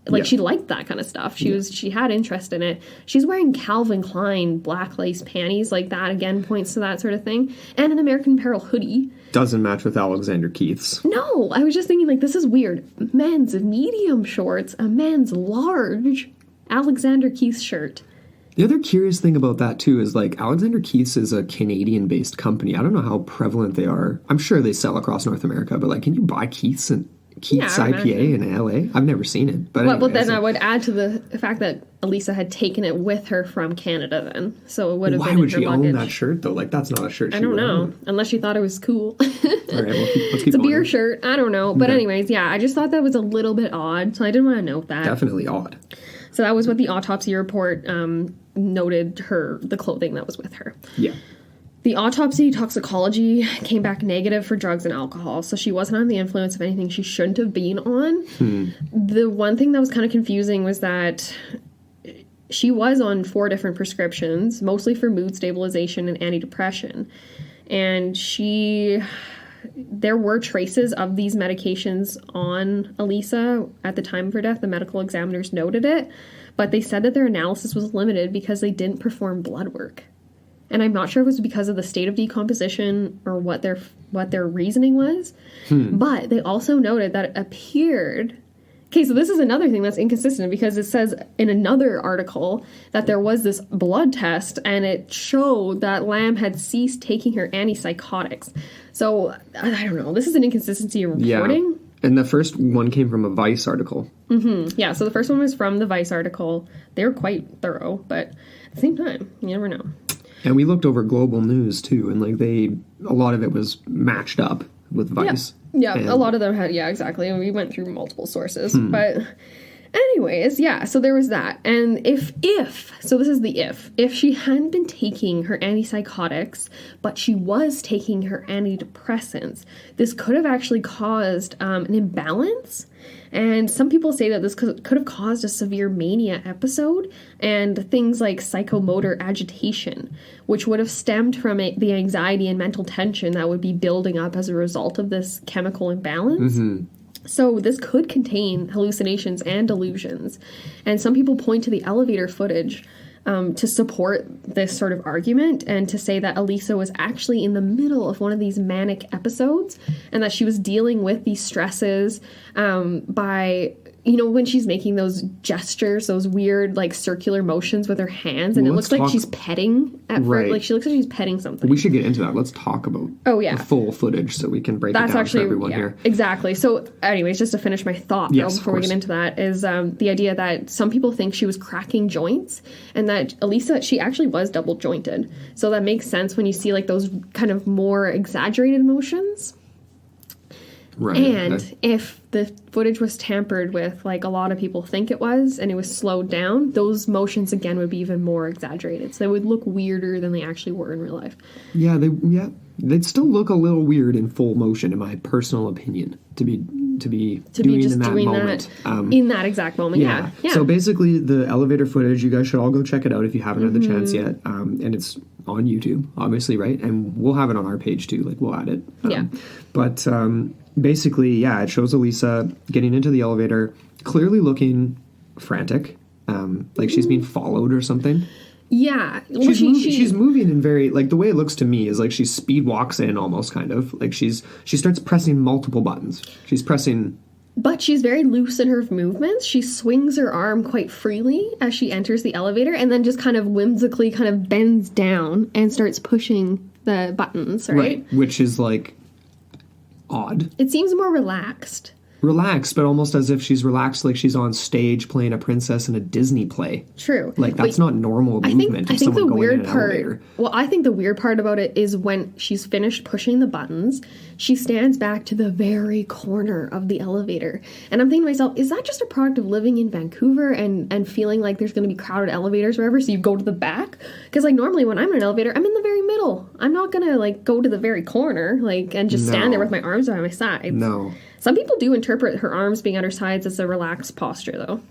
Like, she liked that kind of stuff. She had interest in it. She's wearing Calvin Klein black lace panties. Like, that, again, points to that sort of thing. And an American Apparel hoodie. Doesn't match with Alexander Keith's. No, I was just thinking, like, this is weird. Men's medium shorts, a men's large Alexander Keith's shirt. The other curious thing about that, too, is, like, Alexander Keith's is a Canadian-based company. I don't know how prevalent they are. I'm sure they sell across North America, but, like, can you buy Keith's IPA in LA? I've never seen it. But well, then I would add to the fact that Elisa had taken it with her from Canada then. So it would have been in her luggage. Why would she own that shirt, though? Like, that's not a shirt I don't know. Unless she thought it was cool. All right, let's keep it's a beer shirt. I don't know. But anyways, yeah, I just thought that was a little bit odd. So I didn't want to note that. Definitely odd. So that was what the autopsy report noted the clothing that was with her. Yeah. The autopsy toxicology came back negative for drugs and alcohol, so she wasn't under the influence of anything she shouldn't have been on. The one thing that was kind of confusing was that she was on 4 different prescriptions, mostly for mood stabilization and antidepressant. And there were traces of these medications on Elisa at the time of her death. The medical examiners noted it, but they said that their analysis was limited because they didn't perform blood work. And I'm not sure if it was because of the state of decomposition or what their reasoning was. But they also noted that it appeared... Okay, so this is another thing that's inconsistent because it says in another article that there was this blood test and it showed that Lam had ceased taking her antipsychotics. So, I don't know. This is an inconsistency in reporting. Yeah. And the first one came from a Vice article. Yeah, so the first one was from the Vice article. They were quite thorough, but at the same time, you never know. And we looked over global news, too, and, like, a lot of it was matched up with Vice. Yeah, a lot of them had, exactly. And we went through multiple sources. But Anyways, yeah, so there was that. And so this is the if she hadn't been taking her antipsychotics, but she was taking her antidepressants, this could have actually caused an imbalance. And some people say that this could have caused a severe mania episode and things like psychomotor agitation, which would have stemmed from the anxiety and mental tension that would be building up as a result of this chemical imbalance. So this could contain hallucinations and delusions. And some people point to the elevator footage to support this sort of argument and to say that Elisa was actually in the middle of one of these manic episodes and that she was dealing with these stresses by, when she's making those gestures, those weird, like, circular motions with her hands, and it looks like she's petting at first. Like, she looks like she's petting something. We should get into that. Let's talk about the full footage so we can break it down for everyone here. Exactly. So, anyways, just to finish my thought, before we get into that, is the idea that some people think she was cracking joints, and that Elisa, she actually was double jointed. So that makes sense when you see, like, those kind of more exaggerated motions. Right. And if the footage was tampered with, like a lot of people think it was, and it was slowed down, those motions again would be even more exaggerated. So they would look weirder than they actually were in real life. They'd still look a little weird in full motion, in my personal opinion, to be doing in that moment. In that exact moment, yeah. So basically, the elevator footage, you guys should all go check it out if you haven't had the chance yet. And it's on YouTube, obviously, right? And we'll have it on our page too. Like, we'll add it. But basically, it shows Elisa getting into the elevator, clearly looking frantic, like she's being followed or something. Yeah. Well, she's moving in very, like, the way it looks to me is like she speed walks in almost, kind of. Like she starts pressing multiple buttons. She's pressing... But she's very loose in her movements. She swings her arm quite freely as she enters the elevator and then just kind of whimsically kind of bends down and starts pushing the buttons, right? Which is, like, odd. It seems more relaxed. Relaxed, but almost as if she's relaxed, like she's on stage playing a princess in a Disney play. True. Like, that's not normal movement. I think the weird part... Well, I think the weird part about it is when she's finished pushing the buttons, she stands back to the very corner of the elevator. And I'm thinking to myself, is that just a product of living in Vancouver and feeling like there's going to be crowded elevators wherever, so you go to the back? Because, like, normally when I'm in an elevator, I'm in the very middle. I'm not going to, like, go to the very corner, like, and just stand there with my arms by my sides. No. Some people do interpret her arms being at her sides as a relaxed posture, though.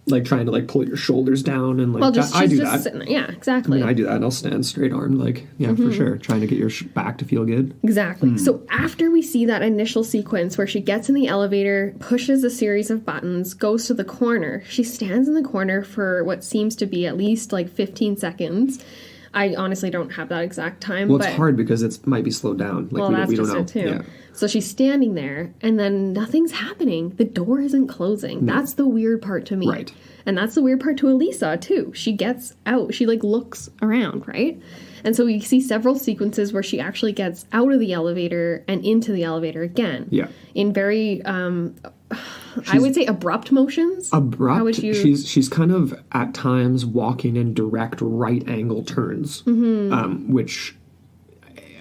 Like trying to, like, pull your shoulders down and, like, well, I do that. Sitting there. Yeah, exactly. I mean, I do that, and I'll stand straight-armed, like, for sure, trying to get your back to feel good. Exactly. So after we see that initial sequence where she gets in the elevator, pushes a series of buttons, goes to the corner, she stands in the corner for what seems to be at least, like, 15 seconds. I honestly don't have that exact time. Well, it's hard because it might be slowed down. Like, we don't know. Too. Yeah. So she's standing there, and then nothing's happening. The door isn't closing. No. That's the weird part to me. Right. And that's the weird part to Elisa, too. She gets out. She, like, looks around, right? And so we see several sequences where she actually gets out of the elevator and into the elevator again. Yeah. In very... I would say abrupt motions. Abrupt. How would you... She's kind of at times walking in direct right angle turns, which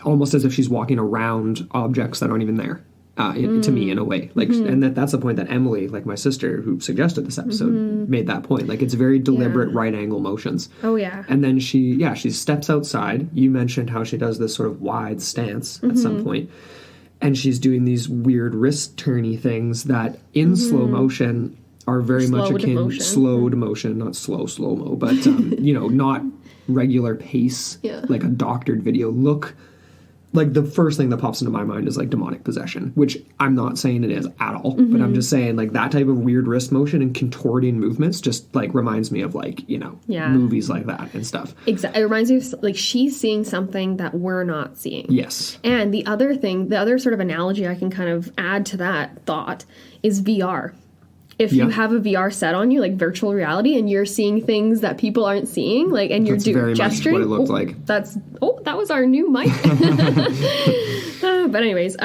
almost as if she's walking around objects that aren't even there. To me, in a way, like, and that's the point that Emily, like my sister, who suggested this episode, made that point. Like, it's very deliberate right angle motions. Oh yeah. And then she steps outside. You mentioned how she does this sort of wide stance at some point. And she's doing these weird wrist turny things that in slow motion are very much akin slowed motion, not slow-mo, but not regular pace, like a doctored video. Look, like, the first thing that pops into my mind is, like, demonic possession, which I'm not saying it is at all, but I'm just saying, like, that type of weird wrist motion and contorting movements just, like, reminds me of, like, movies like that and stuff. Exactly. It reminds me of, like, she's seeing something that we're not seeing. Yes. And the other sort of analogy I can kind of add to that thought is VR. If you have a VR set on you, like virtual reality, and you're seeing things that people aren't seeing, like, and you're gesturing. Much what it looked like. That was our new mic. But anyways,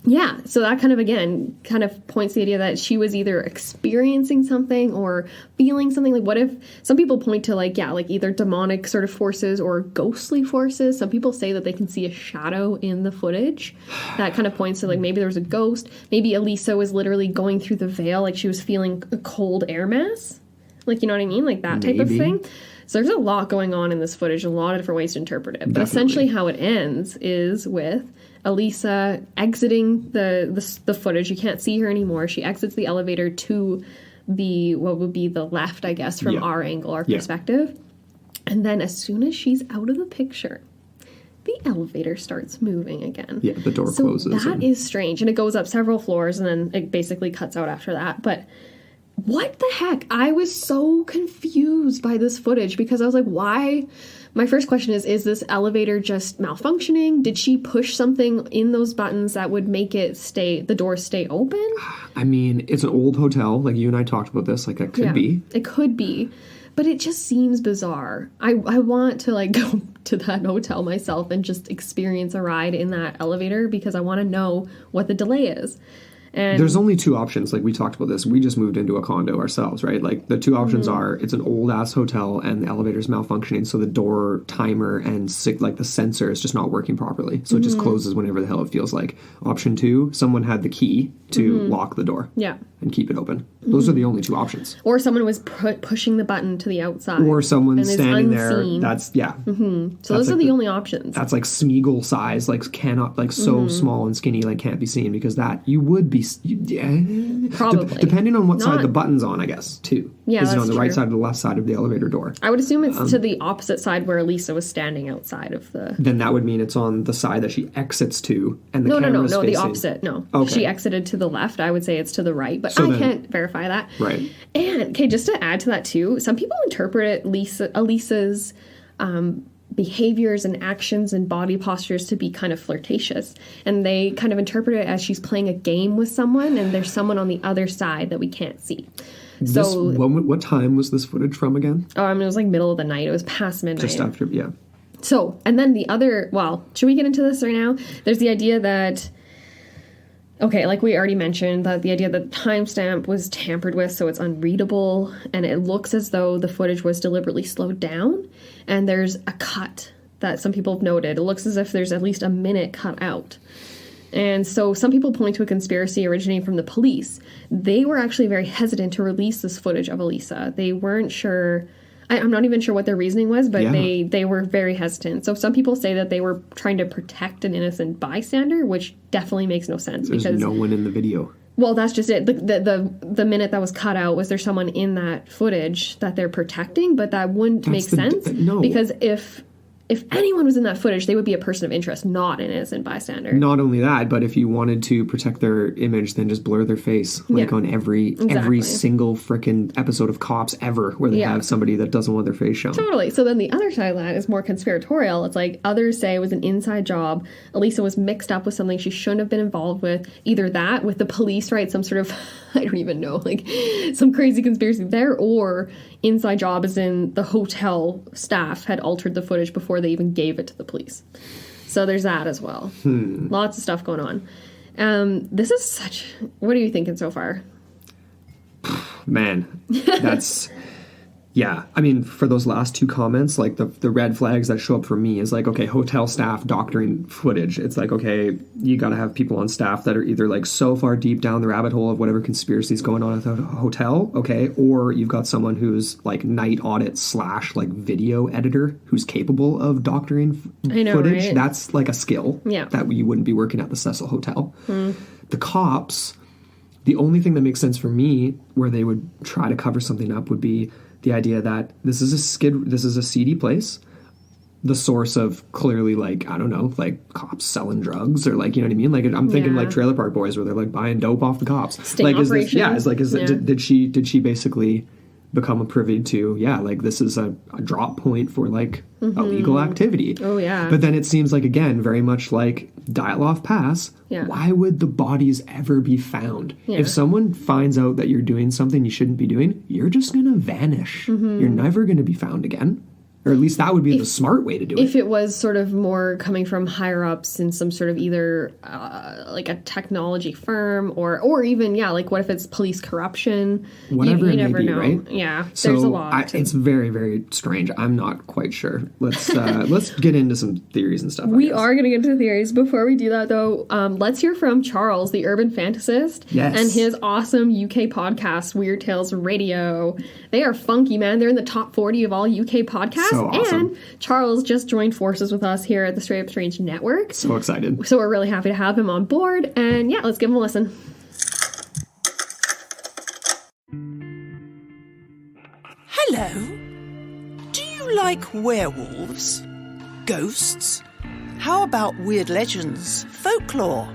Yeah, so that kind of, again, kind of points to the idea that she was either experiencing something or feeling something. Like, what if, some people point to, like, yeah, like either demonic sort of forces or ghostly forces. Some people say that they can see a shadow in the footage. That kind of points to, like, maybe there was a ghost. Maybe Elisa was literally going through the veil, like she was feeling a cold air mass. Like, you know what I mean? Like that type of thing. So there's a lot going on in this footage, a lot of different ways to interpret it. But essentially how it ends is with Elisa exiting the footage. You can't see her anymore. She exits the elevator to the, what would be the left, I guess, from our angle, our perspective. And then as soon as she's out of the picture, the elevator starts moving again. Yeah, the door closes. So that is strange. And it goes up several floors and then it basically cuts out after that. But what the heck? I was so confused by this footage because I was like, why? My first question is this elevator just malfunctioning? Did she push something in those buttons that would make it the door stay open? I mean, it's an old hotel. Like, you and I talked about this. Like, it could be. It could be. But it just seems bizarre. I want to, like, go to that hotel myself and just experience a ride in that elevator because I want to know what the delay is. And there's only two options. Like, we talked about this. We just moved into a condo ourselves, right? Like, the two options are it's an old-ass hotel and the elevator's malfunctioning, so the door timer and, like, the sensor is just not working properly. So it just closes whenever the hell it feels like. Option two, someone had the key to lock the door and keep it open. Those are the only two options. Or someone was pushing the button to the outside. Or someone standing there. That's, So those are the only options. That's, like, Smeagol size, like, cannot, like, so small and skinny, like, can't be seen, because that, you would be... Probably. Depending on what side the button's on, I guess, too. Yeah, is it on the right side or the left side of the elevator door? I would assume it's to the opposite side where Elisa was standing outside of the... Then that would mean it's on the side that she exits to, and the camera's No, facing... the opposite, no. Okay. She exited to the left. I would say it's to the right, but I can't verify that. Right. And, okay, just to add to that, too, some people interpret Elisa's... behaviors and actions and body postures to be kind of flirtatious, and they kind of interpret it as she's playing a game with someone and there's someone on the other side that we can't see. What time was this footage from again? Oh, I mean, it was like middle of the night. It was past midnight. Just after, yeah. So, and then the other, well, should we get into this right now? There's the idea that, okay, like we already mentioned, that the idea that the timestamp was tampered with, so it's unreadable, and it looks as though the footage was deliberately slowed down, and there's a cut that some people have noted. It looks as if there's at least a minute cut out. And so some people point to a conspiracy originating from the police. They were actually very hesitant to release this footage of Elisa. They weren't sure... I'm not even sure what their reasoning was, but they were very hestant. So some people say that they were trying to protect an innocent bystander, which definitely makes no sense. There's no one in the video. Well, that's just it. The minute that was cut out, was there someone in that footage that they're protecting? But that wouldn't make sense. No. Because if anyone was in that footage, they would be a person of interest, not an innocent bystander. Not only that, but if you wanted to protect their image, then just blur their face. Like on every single frickin' episode of Cops ever, where they have somebody that doesn't want their face shown. Totally. So then the other side of that is more conspiratorial. It's like others say it was an inside job. Elisa was mixed up with something she shouldn't have been involved with. Either that, with the police, right? Some sort of, I don't even know, like some crazy conspiracy there, or inside job as in the hotel staff had altered the footage before they even gave it to the police. So there's that as well. Lots of stuff going on. This is such... What are you thinking so far? Man, that's... Yeah, I mean, for those last two comments, like the red flags that show up for me is like, okay, hotel staff doctoring footage. It's like, okay, you got to have people on staff that are either like so far deep down the rabbit hole of whatever conspiracy is going on at the hotel, okay, or you've got someone who's like night audit / like video editor who's capable of doctoring footage. Right? That's like a skill that you wouldn't be working at the Cecil Hotel. The cops, the only thing that makes sense for me where they would try to cover something up would be the idea that this is a seedy place, the source of clearly, like, I don't know, like cops selling drugs, or like, you know what I mean? Like, I'm thinking like Trailer Park Boys, where they're like buying dope off the cops. Sting operation. Did she basically become a privy to, like, this is a drop point for like illegal activity. Oh yeah. But then it seems like, again, very much like dial off pass. Why would the bodies ever be found? If someone finds out that you're doing something you shouldn't be doing, you're just gonna vanish. You're never gonna be found again. Or at least that would be the smart way to do it. If it was sort of more coming from higher ups in some sort of either like a technology firm or even, like what if it's police corruption? Whatever you it may never be, know. right? Yeah, So there's a lot. it's very, very strange. I'm not quite sure. Let's get into some theories and stuff. We are going to get into the theories. Before we do that, though, let's hear from Charles, the urban fantasist, and his awesome UK podcast, Weird Tales Radio. They are funky, man. They're in the top 40 of all UK podcasts. So awesome. And Charles just joined forces with us here at the Straight Up Strange Network. So excited. So we're really happy to have him on board. And let's give him a listen. Hello. Do you like werewolves? Ghosts? How about weird legends, folklore?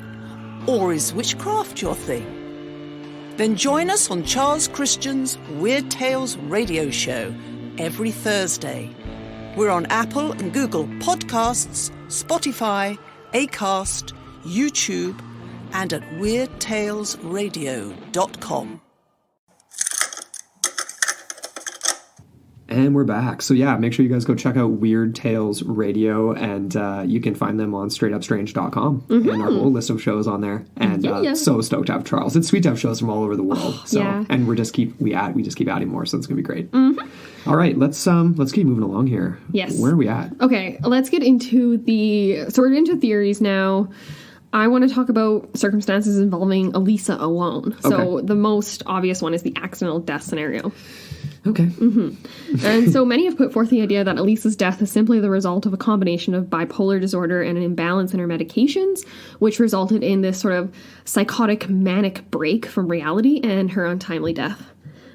Or is witchcraft your thing? Then join us on Charles Christian's Weird Tales radio show every Thursday. We're on Apple and Google Podcasts, Spotify, Acast, YouTube, and at weirdtalesradio.com. And we're back. So make sure you guys go check out Weird Tales Radio, and you can find them on straightupstrange.com. And our whole list of shows on there. And so stoked to have Charles. It's sweet to have shows from all over the world. And we just keep adding more, so it's gonna be great. All right, let's keep moving along here. Yes. Where are we at? Okay, let's get into we're into theories now. I want to talk about circumstances involving Elisa alone. So the most obvious one is the accidental death scenario. Okay. And so many have put forth the idea that Elisa's death is simply the result of a combination of bipolar disorder and an imbalance in her medications, which resulted in this sort of psychotic manic break from reality and her untimely death.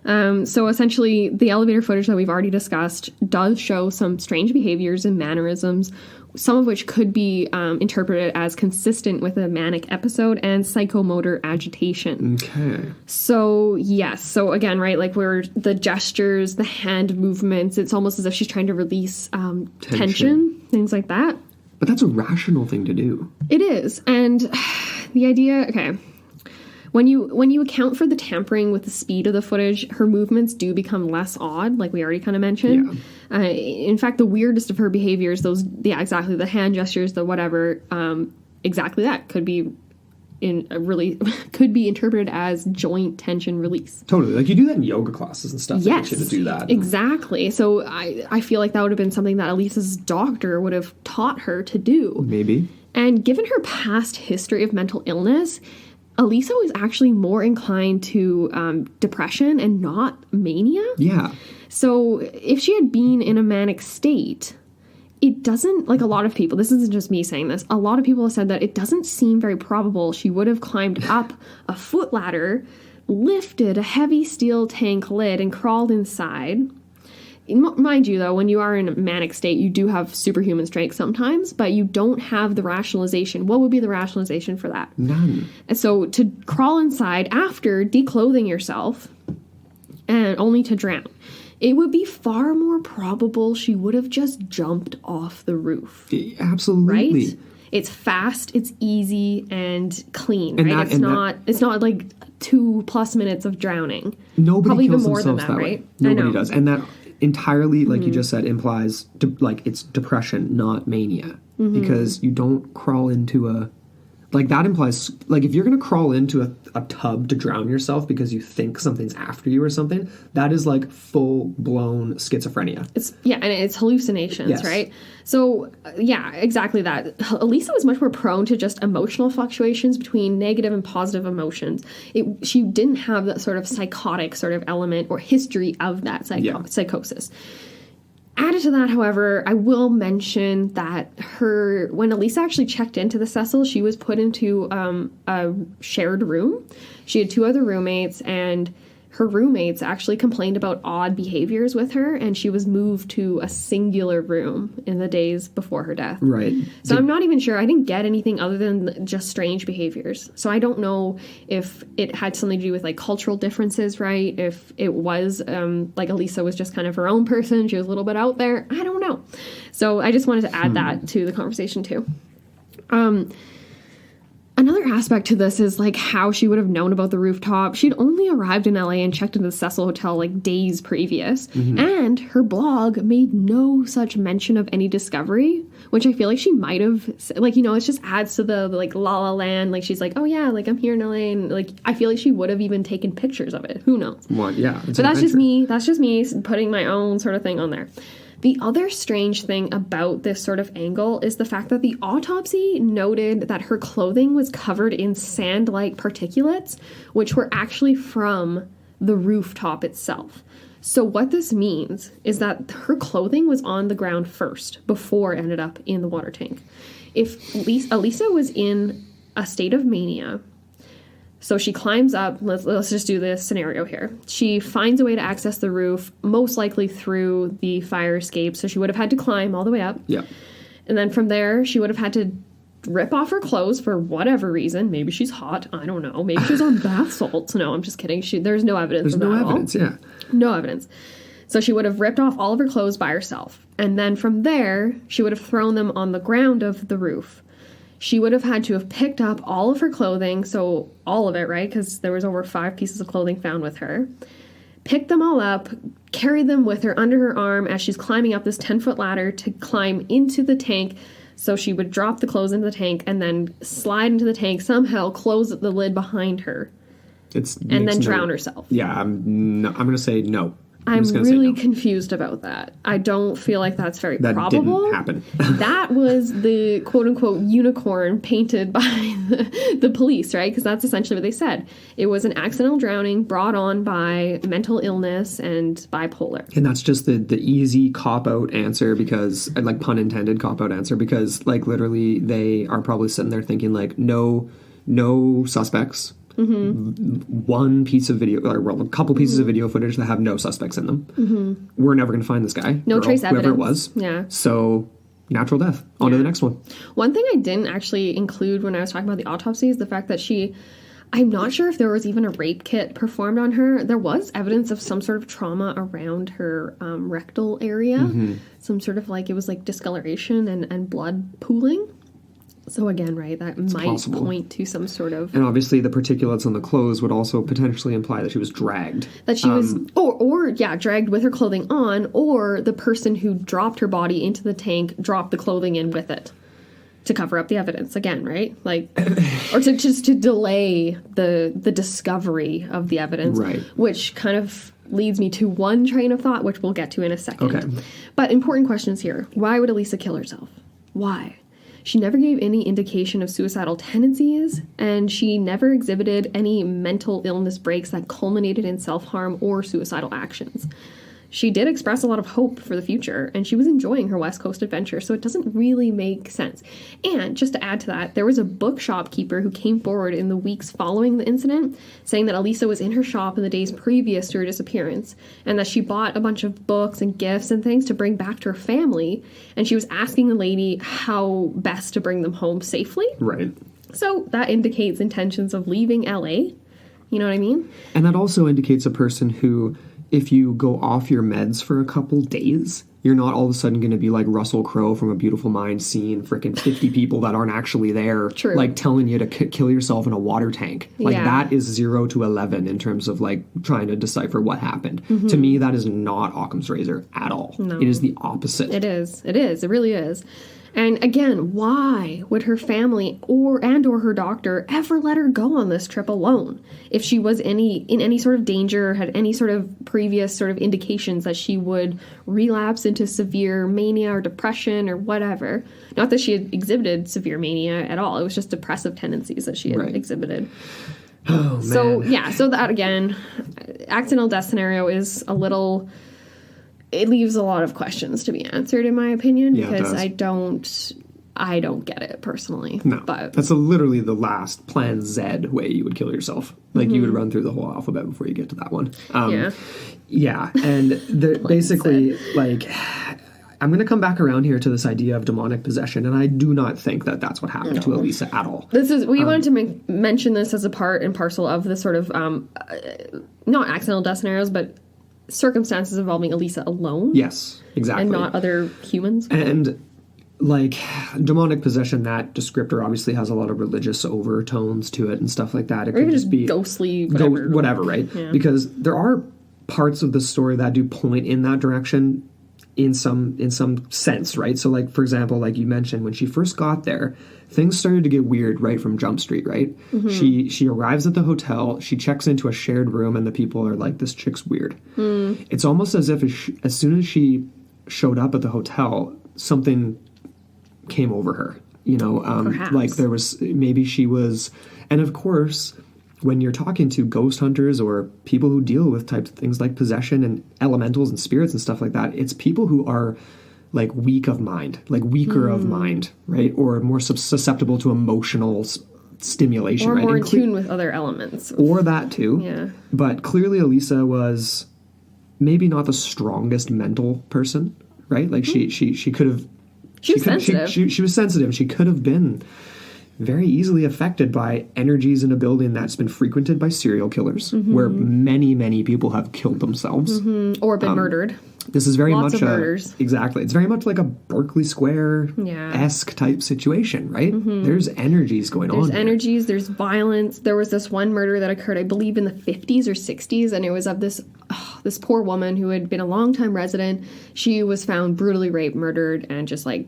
So essentially, the elevator footage that we've already discussed does show some strange behaviors and mannerisms, some of which could be interpreted as consistent with a manic episode and psychomotor agitation. Okay. So, yes. So, again, right, like where the gestures, the hand movements, it's almost as if she's trying to release tension, things like that. But that's a rational thing to do. It is. And the idea, when you account for the tampering with the speed of the footage, her movements do become less odd, like we already kind of mentioned. Yeah. In fact, the weirdest of her behaviors, exactly, the hand gestures, the whatever, exactly that could be interpreted as joint tension release. Totally. Like you do that in yoga classes and stuff. Yes, to do that. Exactly. So I feel like that would have been something that Elisa's doctor would have taught her to do. Maybe. And given her past history of mental illness, Elisa was actually more inclined to depression and not mania. Yeah. So if she had been in a manic state, it doesn't, like a lot of people, this isn't just me saying this, a lot of people have said that it doesn't seem very probable she would have climbed up a foot ladder, lifted a heavy steel tank lid, and crawled inside. Mind you, though, when you are in a manic state, you do have superhuman strength sometimes, but you don't have the rationalization. What would be the rationalization for that? None. And so to crawl inside after declothing yourself and only to drown, it would be far more probable she would have just jumped off the roof. Absolutely. Right? It's fast, it's easy, and clean, and right? It's not like 2+ minutes of drowning. Nobody Probably kills even more than themselves that, way. right? Nobody does. And that entirely, like you just said, implies it's depression, not mania, because you don't crawl into that implies, like, if you're going to crawl into a tub to drown yourself because you think something's after you or something, that is like full-blown schizophrenia. And it's hallucinations, yes. Right? So, exactly that. Elisa was much more prone to just emotional fluctuations between negative and positive emotions. She didn't have that sort of psychotic sort of element or history of that psychosis. Added to that, however, I will mention that when Elisa actually checked into the Cecil, she was put into a shared room. She had 2 other roommates, and her roommates actually complained about odd behaviors with her, and she was moved to a singular room in the days before her death. Right. So I'm not even sure. I didn't get anything other than just strange behaviors. So I don't know if it had something to do with, like, cultural differences, right? If it was, like, Elisa was just kind of her own person. She was a little bit out there. I don't know. So I just wanted to add that to the conversation, too. Another aspect to this is like how she would have known about the rooftop. She'd only arrived in LA and checked into the Cecil Hotel like days previous. And her blog made no such mention of any discovery, which I feel like she might have, like, you know, it just adds to the like La La Land. Like she's like, oh yeah, like I'm here in LA. And like, I feel like she would have even taken pictures of it. Who knows? Well, yeah. But that's just me. That's just me putting my own sort of thing on there. The other strange thing about this sort of angle is the fact that the autopsy noted that her clothing was covered in sand-like particulates, which were actually from the rooftop itself. So what this means is that her clothing was on the ground first before it ended up in the water tank. If Elisa was in a state of mania, so she climbs up, let's just do this scenario here. She finds a way to access the roof, most likely through the fire escape, so she would have had to climb all the way up. Yeah. And then from there, she would have had to rip off her clothes for whatever reason. Maybe she's hot, I don't know. Maybe she's on bath salts. No, I'm just kidding. There's no evidence of that at all. There's no evidence, yeah. No evidence. So she would have ripped off all of her clothes by herself. And then from there, she would have thrown them on the ground of the roof. She would have had to have picked up all of her clothing, so all of it, right? Because there was over 5 pieces of clothing found with her. Picked them all up, carried them with her under her arm as she's climbing up this 10-foot ladder to climb into the tank. So she would drop the clothes into the tank and then slide into the tank, somehow close the lid behind her, and then drown herself. Yeah, I'm going to say no. I'm really confused about that. I don't feel like that's very probable. That didn't happen. That was the quote-unquote unicorn painted by the police, right? Because that's essentially what they said. It was an accidental drowning brought on by mental illness and bipolar. And that's just the easy cop-out answer because, like pun intended, cop-out answer, because like literally they are probably sitting there thinking like, no suspects. One piece of video, or well, a couple pieces of video footage that have no suspects in them. We're never going to find this guy. No trace evidence. Whoever it was. Yeah. So, natural death. On to the next one. One thing I didn't actually include when I was talking about the autopsy is the fact that I'm not sure if there was even a rape kit performed on her. There was evidence of some sort of trauma around her rectal area. Some sort of like, it was like discoloration and blood pooling. So again, right, that might point to some sort of... And obviously the particulates on the clothes would also potentially imply that she was dragged. That she was... dragged with her clothing on, or the person who dropped her body into the tank dropped the clothing in with it to cover up the evidence again, right? Like, or to just to delay the discovery of the evidence. Right. Which kind of leads me to one train of thought, which we'll get to in a second. Okay. But important questions here. Why would Elisa kill herself? Why? She never gave any indication of suicidal tendencies, and she never exhibited any mental illness breaks that culminated in self-harm or suicidal actions. She did express a lot of hope for the future, and she was enjoying her West Coast adventure, so it doesn't really make sense. And just to add to that, there was a bookshop keeper who came forward in the weeks following the incident, saying that Elisa was in her shop in the days previous to her disappearance, and that she bought a bunch of books and gifts and things to bring back to her family, and she was asking the lady how best to bring them home safely. Right. So that indicates intentions of leaving LA. You know what I mean? And that also indicates a person who... if you go off your meds for a couple days, you're not all of a sudden going to be like Russell Crowe from A Beautiful Mind seeing freaking 50 people that aren't actually there, True. like telling you to kill yourself in a water tank. Like that is 0 to 11 in terms of like trying to decipher what happened. To me, that is not Occam's razor at all. No. It is the opposite. It is. It really is. And again, why would her family or her doctor ever let her go on this trip alone if she was in any sort of danger or had any sort of previous sort of indications that she would relapse into severe mania or depression or whatever? Not that she had exhibited severe mania at all. It was just depressive tendencies that she had exhibited. Oh, man. So that again, accidental death scenario is a little... it leaves a lot of questions to be answered, in my opinion, because I don't get it personally. No, but that's literally the last Plan Z way you would kill yourself. Like you would run through the whole alphabet before you get to that one. Yeah, and basically, like, I'm going to come back around here to this idea of demonic possession, and I do not think that that's what happened to Elisa at all. We wanted to mention this as a part and parcel of the sort of not accidental death scenarios, but circumstances involving Elisa alone. Yes, exactly. And not other humans. And like demonic possession, that descriptor obviously has a lot of religious overtones to it and stuff like that. It Or even could just be ghostly, whatever. whatever, right? Yeah. Because there are parts of the story that do point in that direction in some sense, right? So, like, for example, like you mentioned, when she first got there, things started to get weird right from Jump Street, right? She arrives at the hotel, she checks into a shared room, and the people are like, this chick's weird. It's almost as if as soon as she showed up at the hotel, something came over her, you know, like there was, maybe she was, and of course, when you're talking to ghost hunters or people who deal with types of things like possession and elementals and spirits and stuff like that, it's people who are like weak of mind, like weaker of mind, right? Or more susceptible to emotional stimulation, Or right? more in tune with other elements. Or that too. Yeah. But clearly Elisa was maybe not the strongest mental person, right? Like she could have... She was sensitive. She was sensitive. She could have been very easily affected by energies in a building that's been frequented by serial killers, where many, many people have killed themselves. Or been murdered. This is very Lots much of murders. Exactly. It's very much like a Berkeley Square-esque type situation, right? There's energies going on. There's here. energies, there's violence. There was this one murder that occurred, I believe, in the 50s or 60s, and it was of this poor woman who had been a long-time resident. She was found brutally raped, murdered, and just like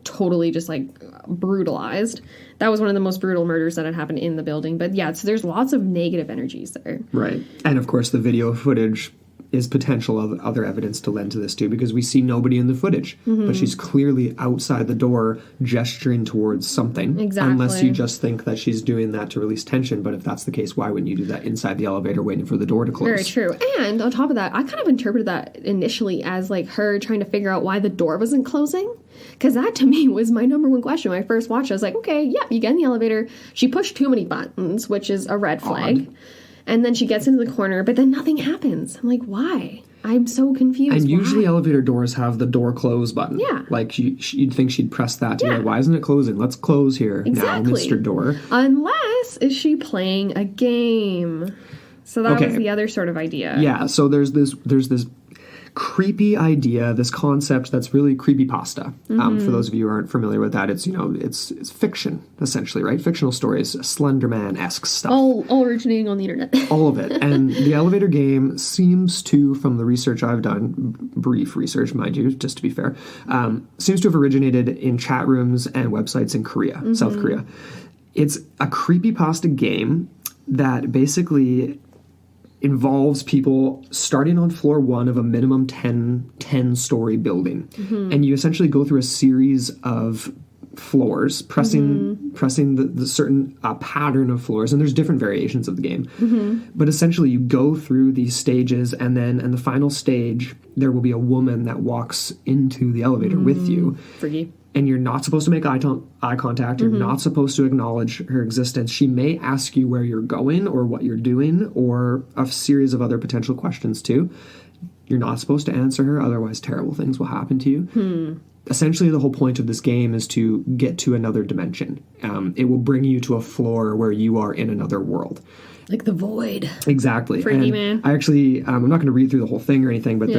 totally just like brutalized. That was one of the most brutal murders that had happened in the building. But yeah, so there's lots of negative energies there. Right. And of course the video footage is potential of other evidence to lend to this too, because we see nobody in the footage, but she's clearly outside the door gesturing towards something. Exactly. Unless you just think that she's doing that to release tension, but if that's the case, why wouldn't you do that inside the elevator waiting for the door to close? Very true. And on top of that, I kind of interpreted that initially as like her trying to figure out why the door wasn't closing. Because that to me was my number one question when I first watched it. I was like, okay, yeah, you get in the elevator. She pushed too many buttons, which is a red flag. And then she gets into the corner, but then nothing happens. I'm like, why? I'm so confused. And usually elevator doors have the door close button. Yeah. Like you'd think she'd press that to be like, why isn't it closing? Let's close here now, Mr. Door. Unless, is she playing a game? So that was the other sort of idea. Yeah, so there's this creepy idea, this concept that's really creepypasta. For those of you who aren't familiar with that, it's, you know, it's fiction, essentially, right? Fictional stories, Slender Man-esque stuff. All originating on the internet. All of it. And the elevator game seems to, from the research I've done, brief research, mind you, just to be fair, seems to have originated in chat rooms and websites in Korea, South Korea. It's a creepypasta game that basically involves people starting on floor 1 of a minimum 10-story building. And you essentially go through a series of floors, pressing the certain pattern of floors, and there's different variations of the game. But essentially you go through these stages, and then in the final stage, there will be a woman that walks into the elevator with you. Freaky. And you're not supposed to make eye contact. You're not supposed to acknowledge her existence. She may ask you where you're going or what you're doing, or a series of other potential questions too. You're not supposed to answer her, otherwise terrible things will happen to you. Essentially, the whole point of this game is to get to another dimension. It will bring you to a floor where you are in another world. Like the void. Exactly. Freaky, and man. I actually, I'm not going to read through the whole thing or anything, but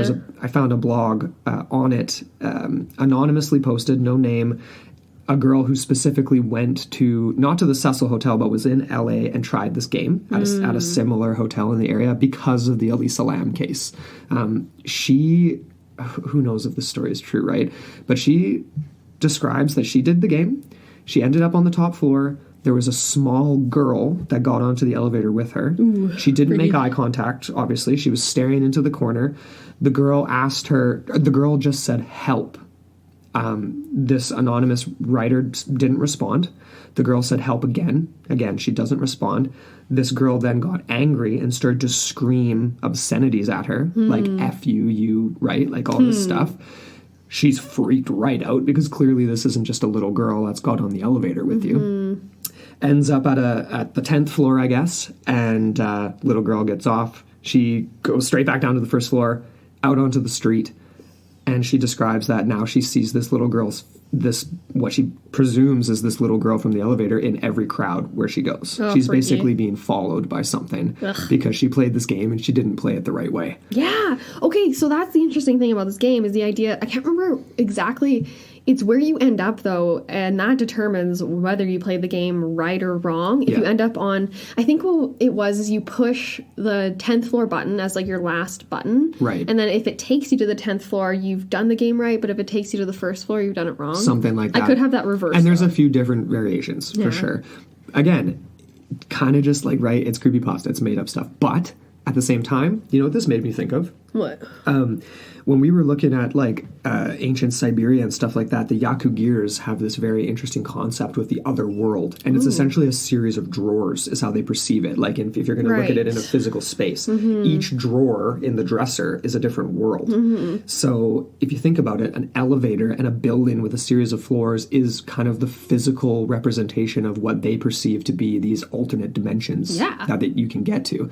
I found a blog on it, anonymously posted, no name, a girl who specifically went to, not to the Cecil Hotel, but was in LA and tried this game at a similar hotel in the area because of the Elisa Lam case. Who knows if this story is true, right? But she describes that she did the game. She ended up on the top floor. There was a small girl that got onto the elevator with her. Ooh, she didn't make eye contact, obviously. She was staring into the corner. The girl just said, help. This anonymous writer didn't respond. The girl said, help again. Again, she doesn't respond. This girl then got angry and started to scream obscenities at her, like F you, right? Like all this stuff. She's freaked right out because clearly this isn't just a little girl that's got on the elevator with you. Ends up at the 10th floor, I guess, and little girl gets off. She goes straight back down to the first floor, out onto the street, and she describes that now she sees this little girl's, what she presumes is this little girl from the elevator in every crowd where she goes. She's basically being followed by something because she played this game and she didn't play it the right way. Yeah. Okay, so that's the interesting thing about this game is the idea, I can't remember exactly It's where you end up, though, and that determines whether you play the game right or wrong. If you end up on, I think what it was is you push the 10th floor button as like your last button. Right. And then if it takes you to the 10th floor, you've done the game right, but if it takes you to the first floor, you've done it wrong. Something like that. I could have that reversed. And there's a few different variations, for sure. Again, kind of just like, right, it's creepypasta, it's made up stuff. But at the same time, you know what this made me think of? What? When we were looking at like ancient Siberia and stuff like that, the Yakugirs have this very interesting concept with the other world, and it's essentially a series of drawers is how they perceive it. Like if you're going to look at it in a physical space, each drawer in the dresser is a different world. So if you think about it, an elevator and a building with a series of floors is kind of the physical representation of what they perceive to be these alternate dimensions that you can get to.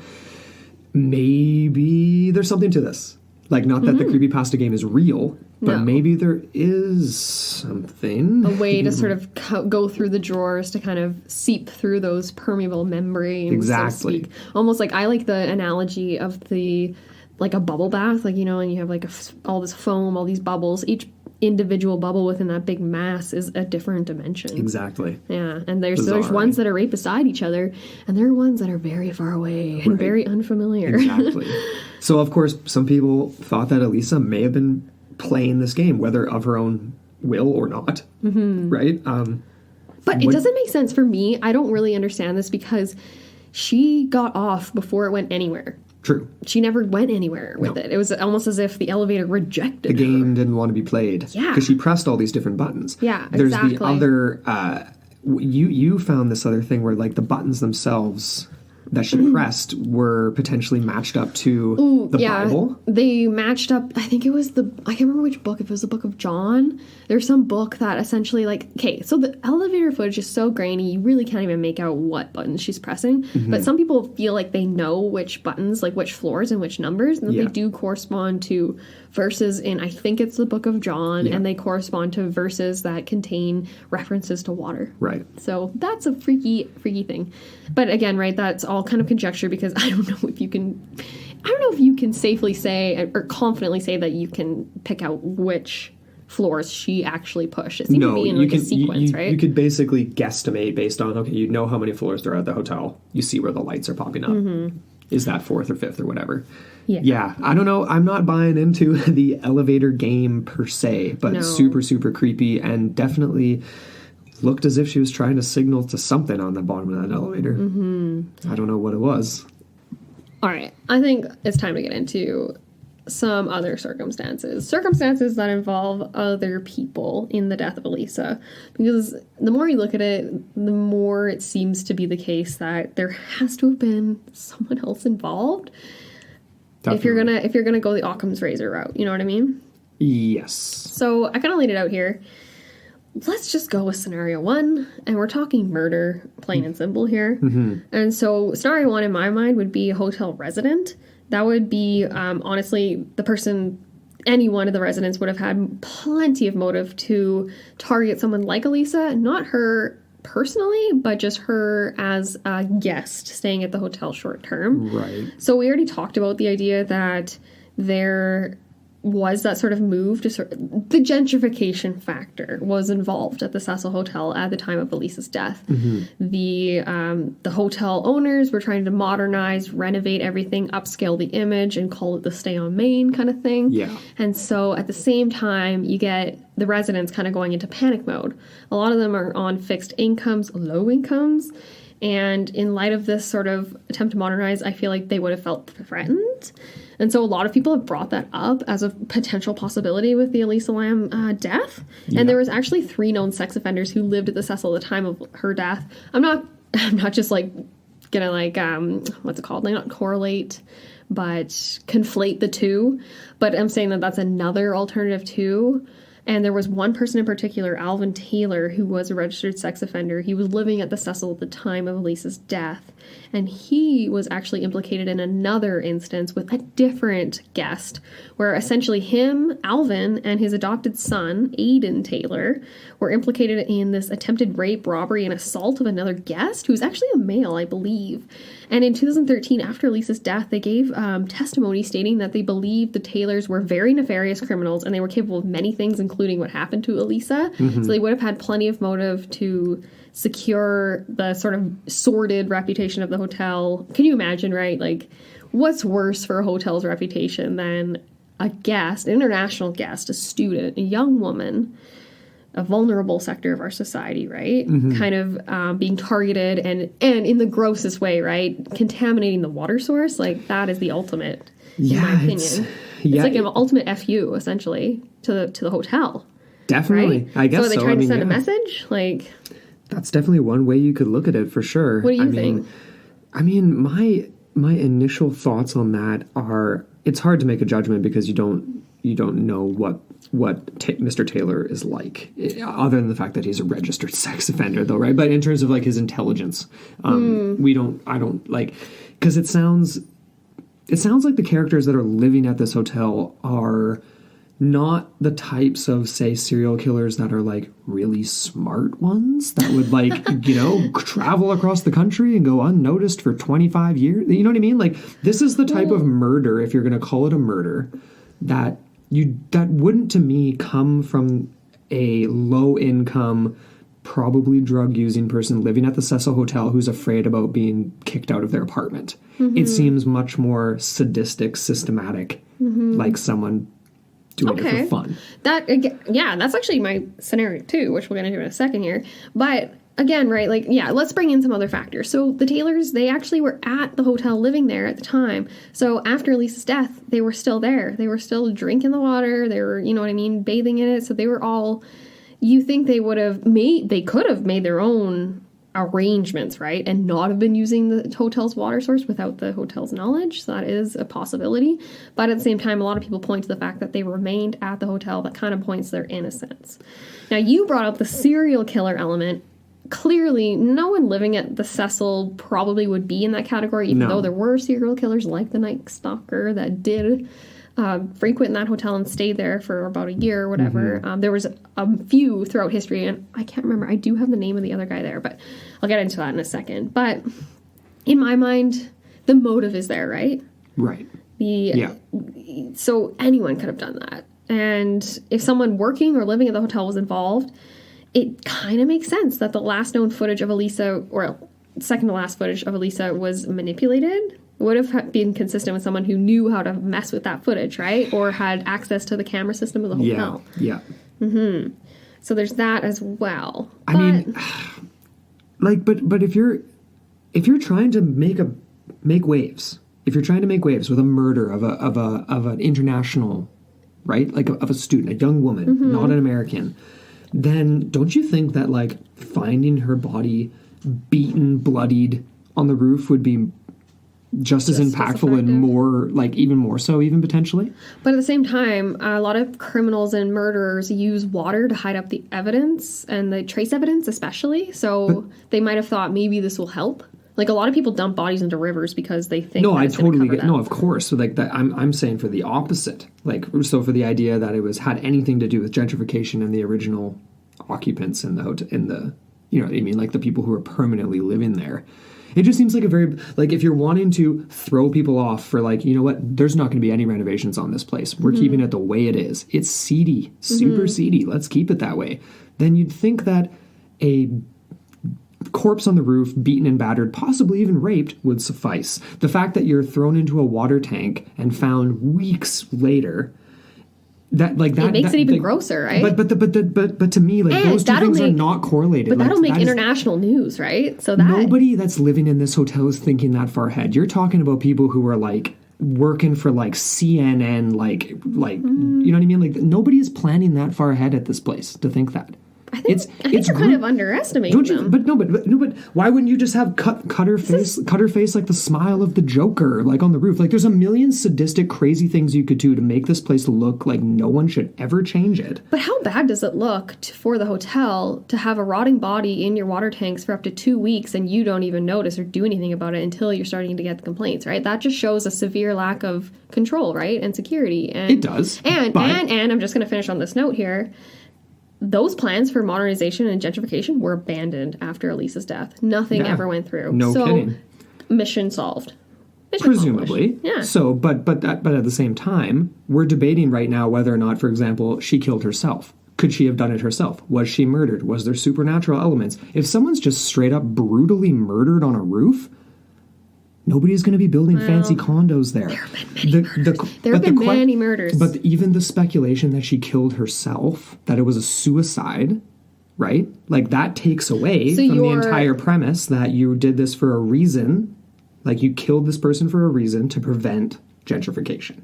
Maybe there's something to this. Like, not that the creepypasta game is real, but maybe there is something. A way to sort of go through the drawers to kind of seep through those permeable membranes, exactly. so to speak. Almost like, I like the analogy of like a bubble bath, like, you know, and you have like all this foam, all these bubbles. Each individual bubble within that big mass is a different dimension. Exactly. Yeah, and there's ones that are right beside each other, and there are ones that are very far away and very unfamiliar. Exactly. So, of course, some people thought that Elisa may have been playing this game, whether of her own will or not, right? But it doesn't make sense for me. I don't really understand this because she got off before it went anywhere. True. She never went anywhere with it. It was almost as if the elevator rejected the game didn't want to be played. Yeah. Because she pressed all these different buttons. Yeah, There's exactly. the other... you found this other thing where, like, the buttons themselves that she pressed were potentially matched up to the Bible. They matched up. I think it was I can't remember which book. If it was the book of John. There's some book that essentially, like, okay, so the elevator footage is so grainy, you really can't even make out what buttons she's pressing. But some people feel like they know which buttons, like which floors and which numbers, and that they do correspond to verses in, I think it's the book of John, and they correspond to verses that contain references to water. Right. So that's a freaky thing. But again, right, that's all kind of conjecture because I don't know if you can safely say or confidently say that you can pick out which floors she actually pushed. It seemed to be in like a sequence, right? You could basically guesstimate based on, okay, you know how many floors there are at the hotel. You see where the lights are popping up. Is that fourth or fifth or whatever? Yeah. I don't know. I'm not buying into the elevator game per se, but super, super creepy and definitely looked as if she was trying to signal to something on the bottom of that elevator. I don't know what it was. All right. I think it's time to get into some other circumstances that involve other people in the death of Elisa, because the more you look at it, the more it seems to be the case that there has to have been someone else involved. Definitely. If you're gonna go the Occam's razor route, you know what I mean? Yes. So I kind of laid it out here. Let's just go with scenario 1, and we're talking murder, plain and simple here. And so scenario 1 in my mind would be a hotel resident. That would be, honestly, any one of the residents would have had plenty of motive to target someone like Elisa, not her personally, but just her as a guest staying at the hotel short term. Right. So we already talked about the idea that there was that sort of move to the gentrification factor was involved at the Cecil Hotel at the time of Elisa's death. The hotel owners were trying to modernize, renovate everything, upscale the image, and call it the stay on Main kind of thing. Yeah. And so at the same time, you get the residents kind of going into panic mode. A lot of them are on fixed incomes, low incomes. And in light of this sort of attempt to modernize, I feel like they would have felt threatened. And so a lot of people have brought that up as a potential possibility with the Elisa Lam death. Yeah. And there was actually 3 known sex offenders who lived at the Cecil at the time of her death. I'm not just like gonna like what's it called? Like not correlate, but conflate the two. But I'm saying that that's another alternative too. And there was one person in particular, Alvin Taylor, who was a registered sex offender. He was living at the Cecil at the time of Elisa's death. And he was actually implicated in another instance with a different guest, where essentially him, Alvin, and his adopted son, Aiden Taylor, were implicated in this attempted rape, robbery, and assault of another guest, who was actually a male, I believe. And in 2013, after Elisa's death, they gave testimony stating that they believed the Taylors were very nefarious criminals and they were capable of many things, including including what happened to Elisa. So they would have had plenty of motive to secure the sort of sordid reputation of the hotel. Can you imagine, right? Like, what's worse for a hotel's reputation than a guest, an international guest, a student, a young woman, a vulnerable sector of our society, right? Kind of being targeted and in the grossest way, right? Contaminating the water source. Like, that is the ultimate, in my opinion. It's like an ultimate FU, essentially, to the hotel. Definitely. Right? I guess so. So are they trying to send a message? Like, that's definitely one way you could look at it, for sure. What do you think? I mean, my initial thoughts on that are, it's hard to make a judgment because you don't know what Mr. Taylor is like, other than the fact that he's a registered sex offender, though, right? But in terms of like his intelligence, I don't like, because it sounds like the characters that are living at this hotel are not the types of, say, serial killers that are like really smart ones that would like, travel across the country and go unnoticed for 25 years. You know what I mean? Like, this is the type of murder, if you're going to call it a murder, that wouldn't, to me, come from a low-income, probably drug-using person living at the Cecil Hotel who's afraid about being kicked out of their apartment. It seems much more sadistic, systematic, like someone doing it for fun. That's actually my scenario, too, which we'll get into in a second here. But again, right, like, yeah, let's bring in some other factors. So the Taylors, they actually were at the hotel living there at the time. So after Elisa's death, they were still there. They were still drinking the water. They were, you know what I mean, bathing in it. So they were all, you think they could have made their own arrangements, right? And not have been using the hotel's water source without the hotel's knowledge. So that is a possibility. But at the same time, a lot of people point to the fact that they remained at the hotel. That kind of points to their innocence. Now, you brought up the serial killer element. Clearly, no one living at the Cecil probably would be in that category, even though there were serial killers like the Night Stalker that did frequent that hotel and stayed there for about a year or whatever. There was a few throughout history, and I can't remember. I do have the name of the other guy there, but I'll get into that in a second. But in my mind, the motive is there, right? Right. So anyone could have done that. And if someone working or living at the hotel was involved, it kind of makes sense that the last known footage of Elisa, or second to last footage of Elisa, was manipulated. Would have been consistent with someone who knew how to mess with that footage, right? Or had access to the camera system of the hotel. Yeah. So there's that as well. I mean, like, but if you're trying to make waves, if you're trying to make waves with a murder of an international, right, like of a student, a young woman, not an American, then don't you think that like finding her body beaten, bloodied on the roof would be just as impactful and more, like, even more so, even potentially? But at the same time, a lot of criminals and murderers use water to hide up the evidence, and the trace evidence especially. So they might have thought maybe this will help. Like, a lot of people dump bodies into rivers because they think no, that I it's totally get. No, of course. So like that, I'm saying for the opposite. Like, so for the idea that it had anything to do with gentrification and the original occupants in the hotel, you know what I mean, like the people who are permanently living there. It just seems like a very, like, if you're wanting to throw people off for, like, you know what, there's not going to be any renovations on this place. We're keeping it the way it is. It's seedy, super seedy. Let's keep it that way. Then you'd think that a corpse on the roof, beaten and battered, possibly even raped, would suffice. The fact that you're thrown into a water tank and found weeks later, that makes it even grosser, right? But to me, like, those two things are not correlated. But that'll make international news, right? So that nobody that's living in this hotel is thinking that far ahead. You're talking about people who are like working for like CNN, like you know what I mean? Like, nobody is planning that far ahead at this place to think that. I think you're kind of underestimating them. But why wouldn't you just have cut her face like the smile of the Joker, like on the roof? Like, there's a million sadistic, crazy things you could do to make this place look like no one should ever change it. But how bad does it look for the hotel to have a rotting body in your water tanks for up to 2 weeks and you don't even notice or do anything about it until you're starting to get the complaints, right? That just shows a severe lack of control, right, and security. And it does. And I'm just going to finish on this note here. Those plans for modernization and gentrification were abandoned after Elisa's death. Nothing ever went through. No kidding. Mission solved. Presumably. Yeah. So, but at the same time, we're debating right now whether or not, for example, she killed herself. Could she have done it herself? Was she murdered? Was there supernatural elements? If someone's just straight up brutally murdered on a roof, nobody's going to be building fancy condos there. There have been many murders. But even the speculation that she killed herself, that it was a suicide, right? Like, that takes away from the entire premise that you did this for a reason. Like, you killed this person for a reason to prevent gentrification.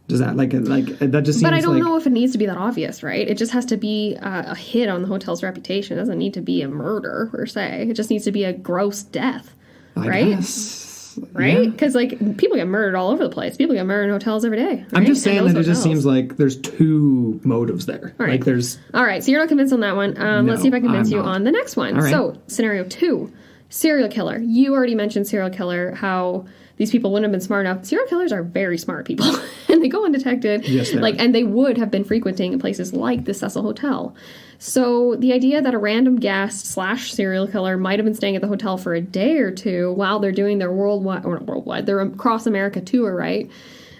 Does that, that just seems But I don't know if it needs to be that obvious, right? It just has to be a hit on the hotel's reputation. It doesn't need to be a murder, per se. It just needs to be a gross death, right? I guess. Right? Because, people get murdered all over the place. People get murdered in hotels every day. Right? I'm just saying that it just seems like there's two motives there. All right. There's... All right, so you're not convinced on that one. Let's see if I convince you on the next one. Right. So, scenario 2, serial killer. You already mentioned serial killer, how these people wouldn't have been smart enough. Serial killers are very smart people, and they go undetected. Yes, they are. And they would have been frequenting places like the Cecil Hotel. So the idea that a random guest / serial killer might have been staying at the hotel for a day or two while they're doing their their across America tour, right?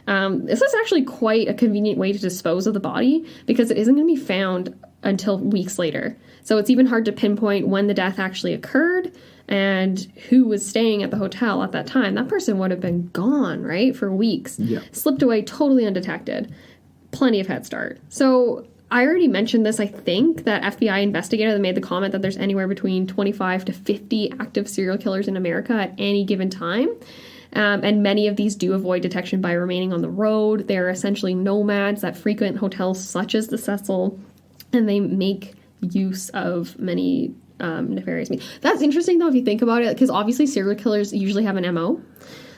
This is actually quite a convenient way to dispose of the body, because it isn't going to be found until weeks later. So it's even hard to pinpoint when the death actually occurred and who was staying at the hotel at that time. That person would have been gone, right, for weeks. Yeah. Slipped away totally undetected. Plenty of head start. So I already mentioned this, I think, that FBI investigator that made the comment that there's anywhere between 25 to 50 active serial killers in America at any given time. And many of these do avoid detection by remaining on the road. They're essentially nomads that frequent hotels such as the Cecil, and they make use of many nefarious means. That's interesting, though, if you think about it, because obviously serial killers usually have an MO.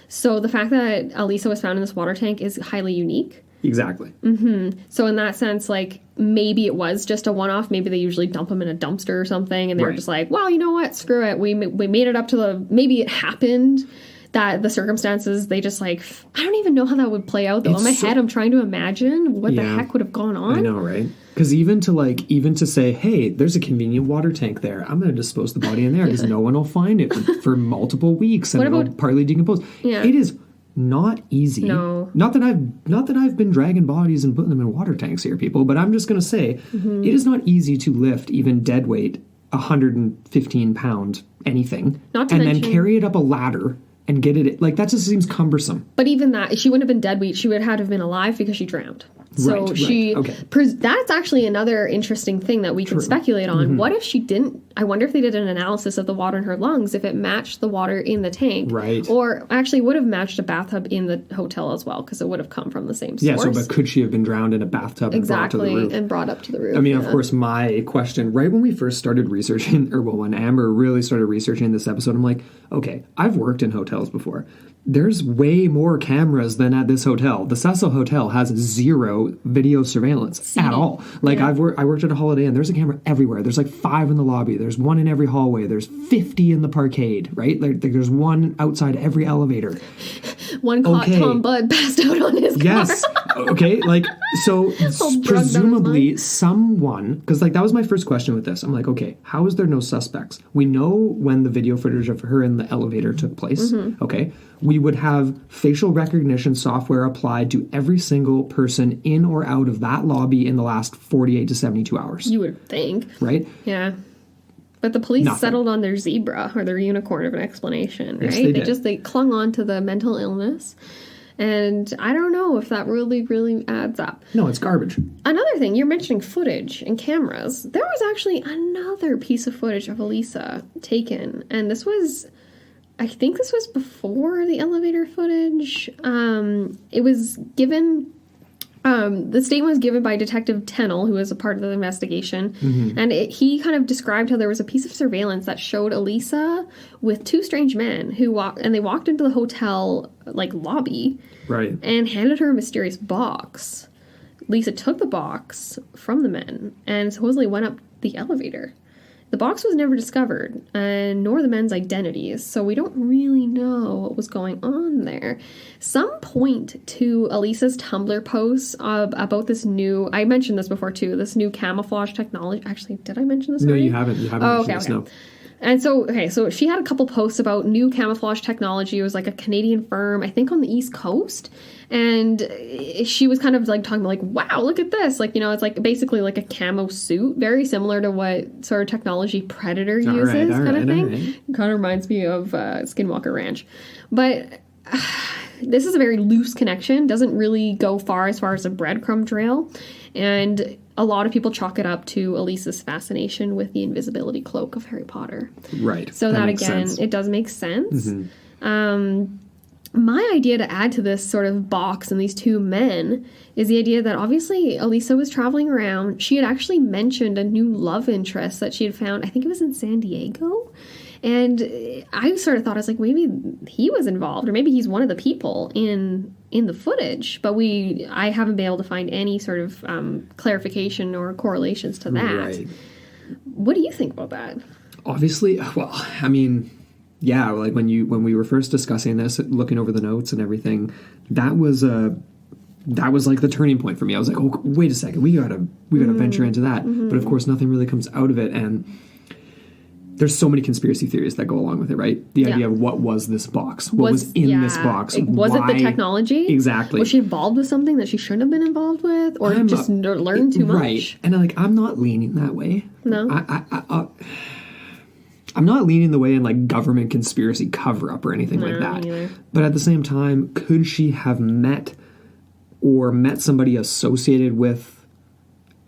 So the fact that Elisa was found in this water tank is highly unique. Exactly. Mm-hmm. So in that sense, maybe it was just a one-off. Maybe they usually dump them in a dumpster or something, and they were just like, well, you know what? Screw it. We made it up to the... Maybe it happened that the circumstances, they just I don't even know how that would play out, though. In my head, I'm trying to imagine what the heck would have gone on. I know, right? Because even to say, hey, there's a convenient water tank there, I'm going to dispose the body in there because no one will find it for multiple weeks and it'll partly decompose. Yeah. It is not easy. No. Not that I've been dragging bodies and putting them in water tanks here, people, but I'm just going to say, it is not easy to lift even dead weight, 115-pound anything, then carry it up a ladder and get it, that just seems cumbersome. But even that, she wouldn't have been dead weight. She would have been alive because she drowned. So that's actually another interesting thing that we can speculate on. Mm-hmm. What if she didn't? I wonder if they did an analysis of the water in her lungs, if it matched the water in the tank. Right. Or actually would have matched a bathtub in the hotel as well, because it would have come from the same source. Yeah, but could she have been drowned in a bathtub and brought to the roof? And brought up to the roof. I mean, of course, my question, right when we first started researching, when Amber really started researching this episode, I'm like, okay, I've worked in hotels before. There's way more cameras than at this hotel. The Cecil Hotel has 0 video surveillance at all. I worked at a Holiday Inn. There's a camera everywhere. There's 5 in the lobby. There's 1 in every hallway. There's 50 in the parkade, right? There's 1 outside every elevator. One caught Tom Budd passed out on his car. Yes. Okay. So presumably someone, because that was my first question with this. I'm like, okay, how is there no suspects? We know when the video footage of her in the elevator took place. Mm-hmm. Okay. We would have facial recognition software applied to every single person in or out of that lobby in the last 48 to 72 hours. You would think. Right? Yeah. But the police settled on their zebra or their unicorn of an explanation, right? Yes, they clung on to the mental illness. And I don't know if that really, really adds up. No, it's garbage. Another thing, you're mentioning footage and cameras. There was actually another piece of footage of Elisa taken. And I think this was before the elevator footage. It was given... the statement was given by Detective Tennell, who was a part of the investigation, and he kind of described how there was a piece of surveillance that showed Elisa with 2 strange men who walked into the hotel lobby, right, and handed her a mysterious box. Lisa took the box from the men and supposedly went up the elevator. The box was never discovered, nor the men's identities, so we don't really know what was going on there. Some point to Elisa's Tumblr posts about this new... I mentioned this before, too. This new camouflage technology. Actually, did I mention this already? No, you haven't. You haven't mentioned this, no. And so she had a couple posts about new camouflage technology. It was like a Canadian firm, I think on the East Coast. And she was kind of like talking about like, wow, look at this. Like, it's like basically like a camo suit, very similar to what sort of technology Predator uses kind of thing. It kind of reminds me of Skinwalker Ranch. But this is a very loose connection, doesn't really go far as a breadcrumb trail. And a lot of people chalk it up to Elisa's fascination with the invisibility cloak of Harry Potter. Right. So that again, it does make sense. Mm-hmm. My idea to add to this sort of box and these two men is the idea that obviously Elisa was traveling around. She had actually mentioned a new love interest that she had found. I think it was in San Diego. And I sort of thought, I was like, maybe he was involved, or maybe he's one of the people in the footage. But I haven't been able to find any sort of clarification or correlations to that. Right. What do you think about that? Obviously, well, I mean, yeah, like when we were first discussing this, looking over the notes and everything, that was like the turning point for me. I was like, oh, wait a second, we gotta venture into that. Mm-hmm. But of course, nothing really comes out of it, and there's so many conspiracy theories that go along with it, right? The idea of what was this box? What was in this box? Was it the technology? Exactly. Was she involved with something that she shouldn't have been involved with? Or just learned too much? Right. And I'm not leaning that way. No? I'm not leaning the way in like government conspiracy cover-up or anything like that. Either. But at the same time, could she have met somebody associated with,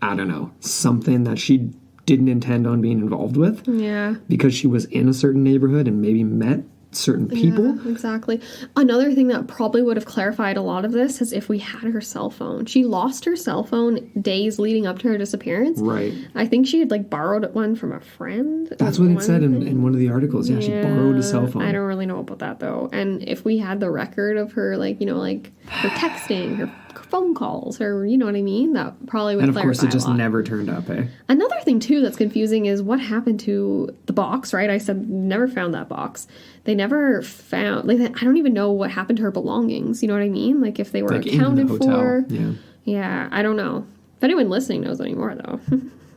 I don't know, something that she didn't intend on being involved with? Yeah. Because she was in a certain neighborhood and maybe met certain people? Yeah, exactly. Another thing that probably would have clarified a lot of this is if we had her cell phone. She lost her cell phone days leading up to her disappearance. Right. I think she had borrowed one from a friend. That's what it said in one of the articles. Yeah, she borrowed a cell phone. I don't really know about that though. And if we had the record of her, her texting, her phone calls, or you know what I mean, that probably would clarify. And of course it just never turned up, eh? Another thing too that's confusing is what happened to the box, right? I said never found that box. They never found, I don't even know what happened to her belongings, you know what I mean? Like if they were accounted for. Yeah, I don't know. If anyone listening knows anymore though,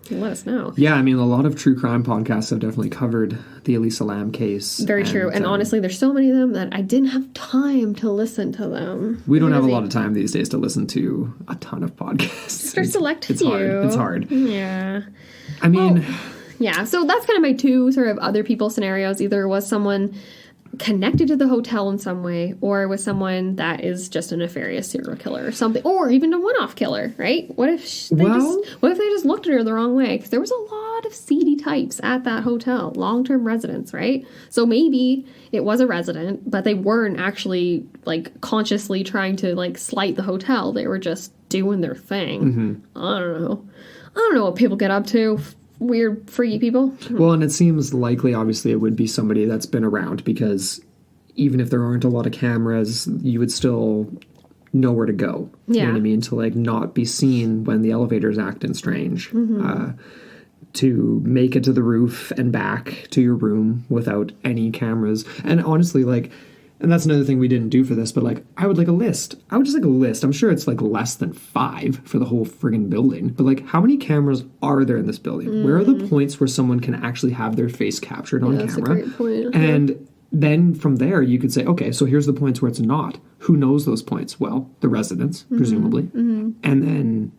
let us know. Yeah, I mean, a lot of true crime podcasts have definitely covered the Elisa Lam case. Very true. And honestly, there's so many of them that I didn't have time to listen to them. We don't have a lot of time these days to listen to a ton of podcasts. Just a select few. It's hard. Yeah. I mean... yeah, so that's kind of my two sort of other people scenarios. Either was someone connected to the hotel in some way, or with someone that is just a nefarious serial killer or something, or even a one-off killer, right? What if they just looked at her the wrong way? Because there was a lot of seedy types at that hotel, long-term residents, right? So maybe it was a resident, but they weren't actually consciously trying to slight the hotel. They were just doing their thing. Mm-hmm. I don't know what people get up to. Weird, freaky people. Well, and it seems likely, obviously, it would be somebody that's been around, because even if there aren't a lot of cameras, you would still know where to go. Yeah. You know what I mean? To, not be seen when the elevator's acting strange. Mm-hmm. To make it to the roof and back to your room without any cameras. And honestly, and that's another thing we didn't do for this, but I would like a list. I would just like a list. I'm sure it's less than 5 for the whole friggin' building. But how many cameras are there in this building? Where are the points where someone can actually have their face captured on camera? That's a great point. And then from there you could say, okay, so here's the points where it's not. Who knows those points? Well, the residents, presumably. Mm-hmm. And then,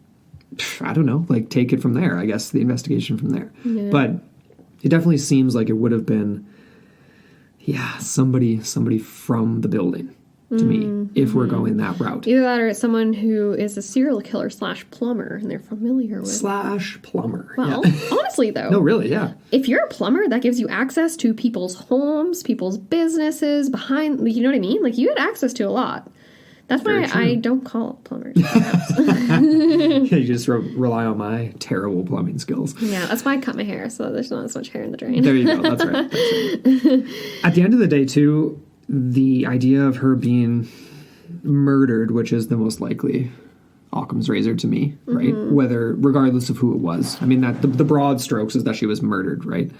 I don't know, take it from there, I guess, the investigation from there. Yeah. But it definitely seems like it would have been... yeah, somebody from the building, to me, if we're going that route. Either that or it's someone who is a serial killer / plumber, and they're familiar with... / plumber, well, yeah. Honestly, though... no, really, yeah. If you're a plumber, that gives you access to people's homes, people's businesses, behind... you know what I mean? You had access to a lot. That's why I don't call plumbers. You just rely on my terrible plumbing skills. Yeah, that's why I cut my hair, so there's not as much hair in the drain. There you go. That's right. At the end of the day, too, the idea of her being murdered, which is the most likely Occam's razor to me, right? Mm-hmm. Regardless of who it was. I mean, that the broad strokes is that she was murdered, right?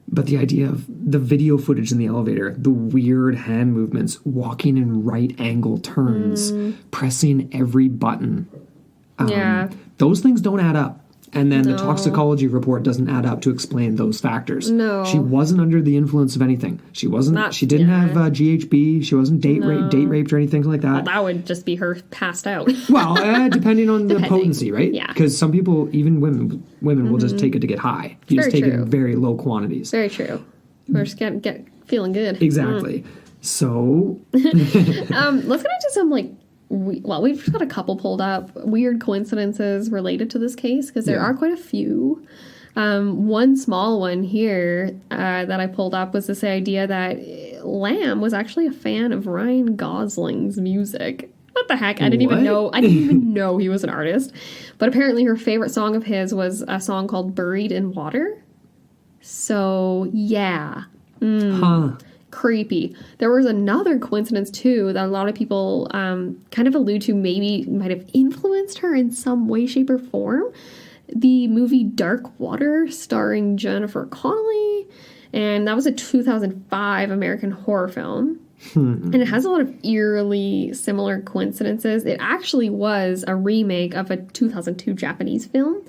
But the idea of the video footage in the elevator, the weird hand movements, walking in right angle turns, pressing every button. Those things don't add up. And then the No. toxicology report doesn't add up to explain those factors. No. She wasn't under the influence of anything. She wasn't. She didn't have GHB. She wasn't date raped or anything like that. That would just be her passed out. Well, depending on the potency, right? Yeah. Because some people, even women will just take it to get high. You just take it in very low quantities. Very true. We're just get feeling good. Exactly. So Let's get into some we've just got a couple pulled up weird coincidences related to this case because there are quite a few. One small one here that I pulled up was this idea that Lam was actually a fan of Ryan Gosling's music. What the heck? I didn't even know he was an artist. But apparently her favorite song of his was a song called Buried in Water. So, yeah. Creepy. There was another coincidence, too, that a lot of people kind of allude to maybe might have influenced her in some way, shape, or form. The movie Dark Water, starring Jennifer Connelly. And that was a 2005 American horror film. And it has a lot of eerily similar coincidences. It actually was a remake of a 2002 Japanese film.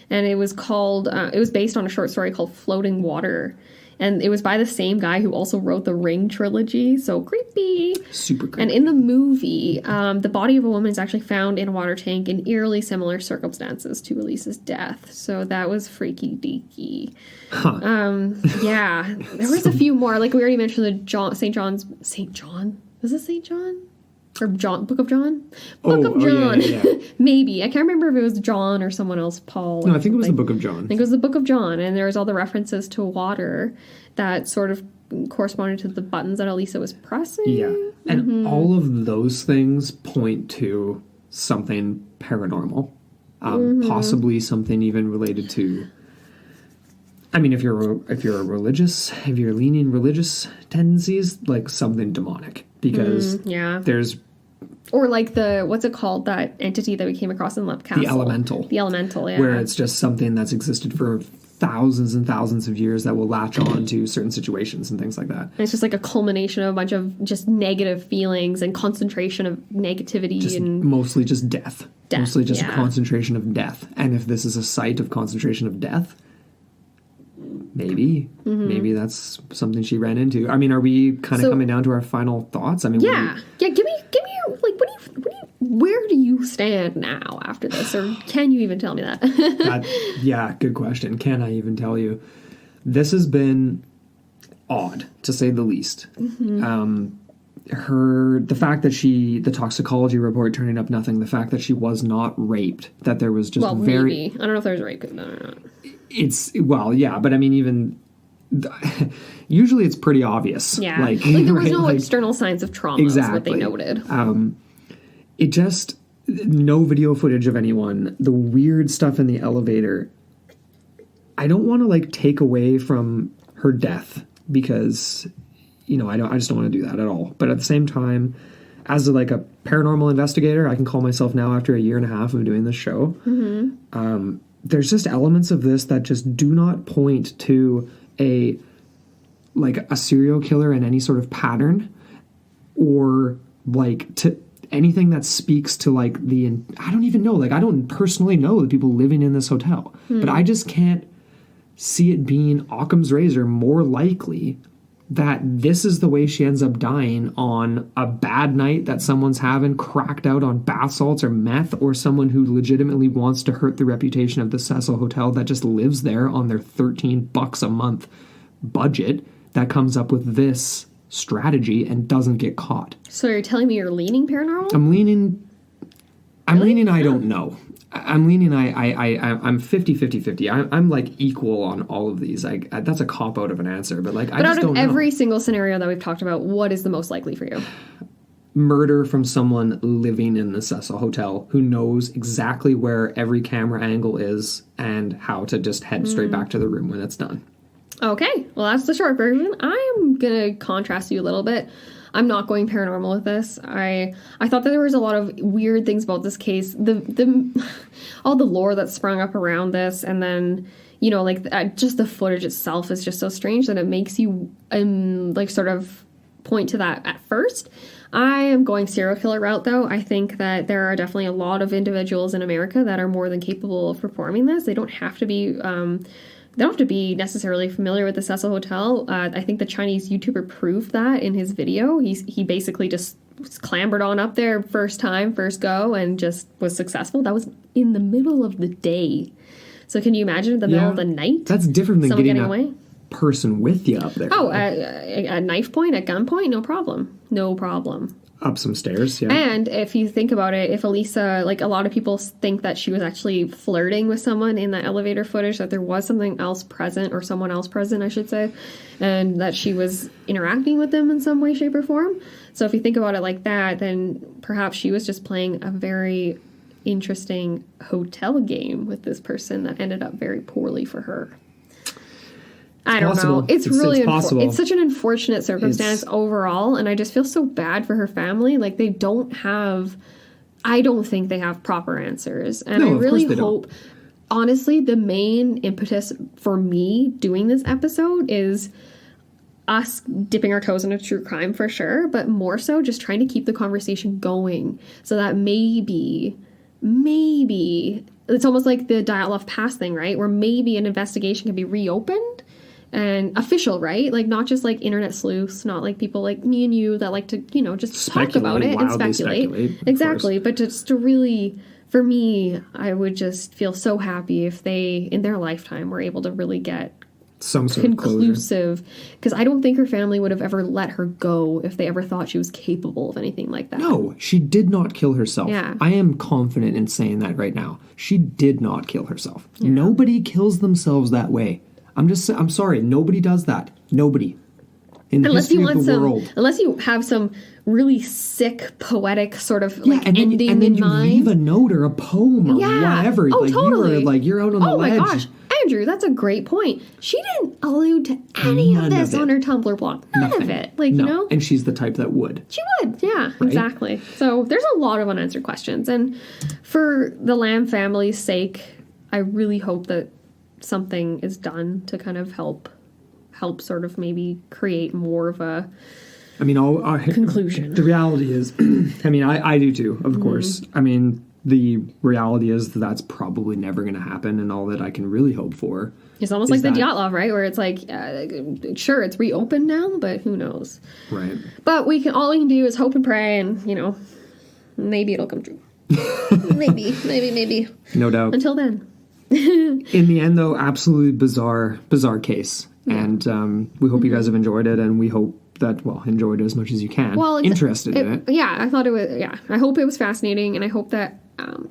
And it was called, it was based on a short story called Floating Water. And it was by the same guy who also wrote the Ring trilogy. So creepy. Super creepy. And in the movie, the body of a woman is actually found in a water tank in eerily similar circumstances to Elisa's death. So that was freaky deaky. Yeah. There was a few more. Like we already mentioned the St. John? Was it St. John? Or Book of John? Book of John. Yeah. Maybe. I can't remember if it was John or someone else, Paul. No, I think it was the Book of John. I think it was the Book of John. And there was all the references to water that sort of corresponded to the buttons that Elisa was pressing. Yeah. And all of those things point to something paranormal. Possibly something even related to... I mean, if you're leaning religious tendencies, like something demonic, because there's, or like what's it called, that entity that we came across in Love Castle, the elemental, where it's just something that's existed for thousands and thousands of years that will latch on to certain situations and things like that. And it's just like a culmination of a bunch of just negative feelings and concentration of negativity and mostly just death. Mostly just a concentration of death. And if this is a site of concentration of death. Maybe that's something she ran into. I mean, are we kind of coming down to our final thoughts? I mean, give me your, like, where do you stand now after this, or can you even tell me that? Good question. Can I even tell you? This has been odd, to say the least. The fact that the toxicology report turning up nothing, the fact that she was not raped, that there was just maybe. I don't know if there was rape or not. But I mean, even usually it's pretty obvious. Yeah, like there was no external signs of trauma. Exactly, is what they noted. It just no video footage of anyone. The weird stuff in the elevator. I don't want to take away from her death because I just don't want to do that at all. But at the same time, as a paranormal investigator, I can call myself now after a year and a half of doing this show. There's just elements of this that just do not point to a serial killer in any sort of pattern, or to anything that speaks to I don't even know. I don't personally know the people living in this hotel, but I just can't see it being Occam's razor more likely that this is the way she ends up dying, on a bad night that someone's having, cracked out on bath salts or meth, or someone who legitimately wants to hurt the reputation of the Cecil Hotel that just lives there on their $13 a month budget, that comes up with this strategy and doesn't get caught. So you're telling me you're leaning paranormal? I'm leaning I don't know. I'm leaning I'm 50-50. I'm equal on all of these. That's a cop out of an answer, but I just don't know. But out of every single scenario that we've talked about, what is the most likely for you? Murder from someone living in the Cecil Hotel who knows exactly where every camera angle is and how to just head straight back to the room when it's done. Okay, well, that's the short version. I'm gonna contrast you a little bit. I'm not going paranormal with this. I thought that there was a lot of weird things about this case. All the lore that sprung up around this, and then just the footage itself is just so strange that it makes you sort of point to that at first. I am going serial killer route, though. I think that there are definitely a lot of individuals in America that are more than capable of performing this. They don't have to be. They don't have to be necessarily familiar with the Cecil Hotel. I think the Chinese YouTuber proved that in his video. He basically just clambered on up there first time, first go, and just was successful. That was in the middle of the day. So can you imagine in the middle of the night? That's different than someone getting away? Person with you up there. Oh, at knife point, at gunpoint, no problem. No problem. Up some stairs, yeah. And if you think about it, if Elisa, like a lot of people think that she was actually flirting with someone in the elevator footage, that there was something else present, or someone else present, I should say, and that she was interacting with them in some way, shape, or form. So if you think about it like that, then perhaps she was just playing a very interesting hotel game with this person that ended up very poorly for her. I don't know. It's really possible. It's such an unfortunate circumstance overall, and I just feel so bad for her family. Like, they don't have... I don't think they have proper answers. And I really hope... Honestly, the main impetus for me doing this episode is us dipping our toes into true crime for sure, but more so just trying to keep the conversation going so that maybe... It's almost like the Dyatlov Pass thing, right? Where maybe an investigation can be reopened and official, right? Like, not just like internet sleuths, not like people like me and you that like to, you know, just talk about it and speculate. Exactly. But just to really, for me, I would just feel so happy if they, in their lifetime, were able to really get some sort conclusive, because I don't think her family would have ever let her go if they ever thought she was capable of anything like that. No, she did not kill herself. Yeah. I am confident in saying that right now. She did not kill herself. Yeah. Nobody kills themselves that way. I'm sorry, nobody does that. Nobody. In the history of the world. Unless you have some really sick, poetic sort of like ending in mind. And then you leave a note or a poem or whatever. Oh, like, totally. You're out on the ledge. Oh my gosh. Andrew, that's a great point. She didn't allude to any of this on her Tumblr blog. None of it. Like, you know? And she's the type that would. She would, yeah, right? Exactly. So there's a lot of unanswered questions. And for the Lam family's sake, I really hope that something is done to kind of help sort of maybe create more of a conclusion. The reality is, I mean, I do too, of course. I mean, the reality is that's probably never going to happen, and all that I can really hope for. It's almost like the Dyatlov, right? Where it's like, sure, it's reopened now, but who knows? Right. But all we can do is hope and pray, and, you know, maybe it'll come true. maybe. No doubt. Until then. In the end, though, absolutely bizarre case. Yeah. And we hope you guys have enjoyed it, and we hope that, enjoyed it as much as you can. Interested in it. Yeah, I thought it was, I hope it was fascinating, and I hope that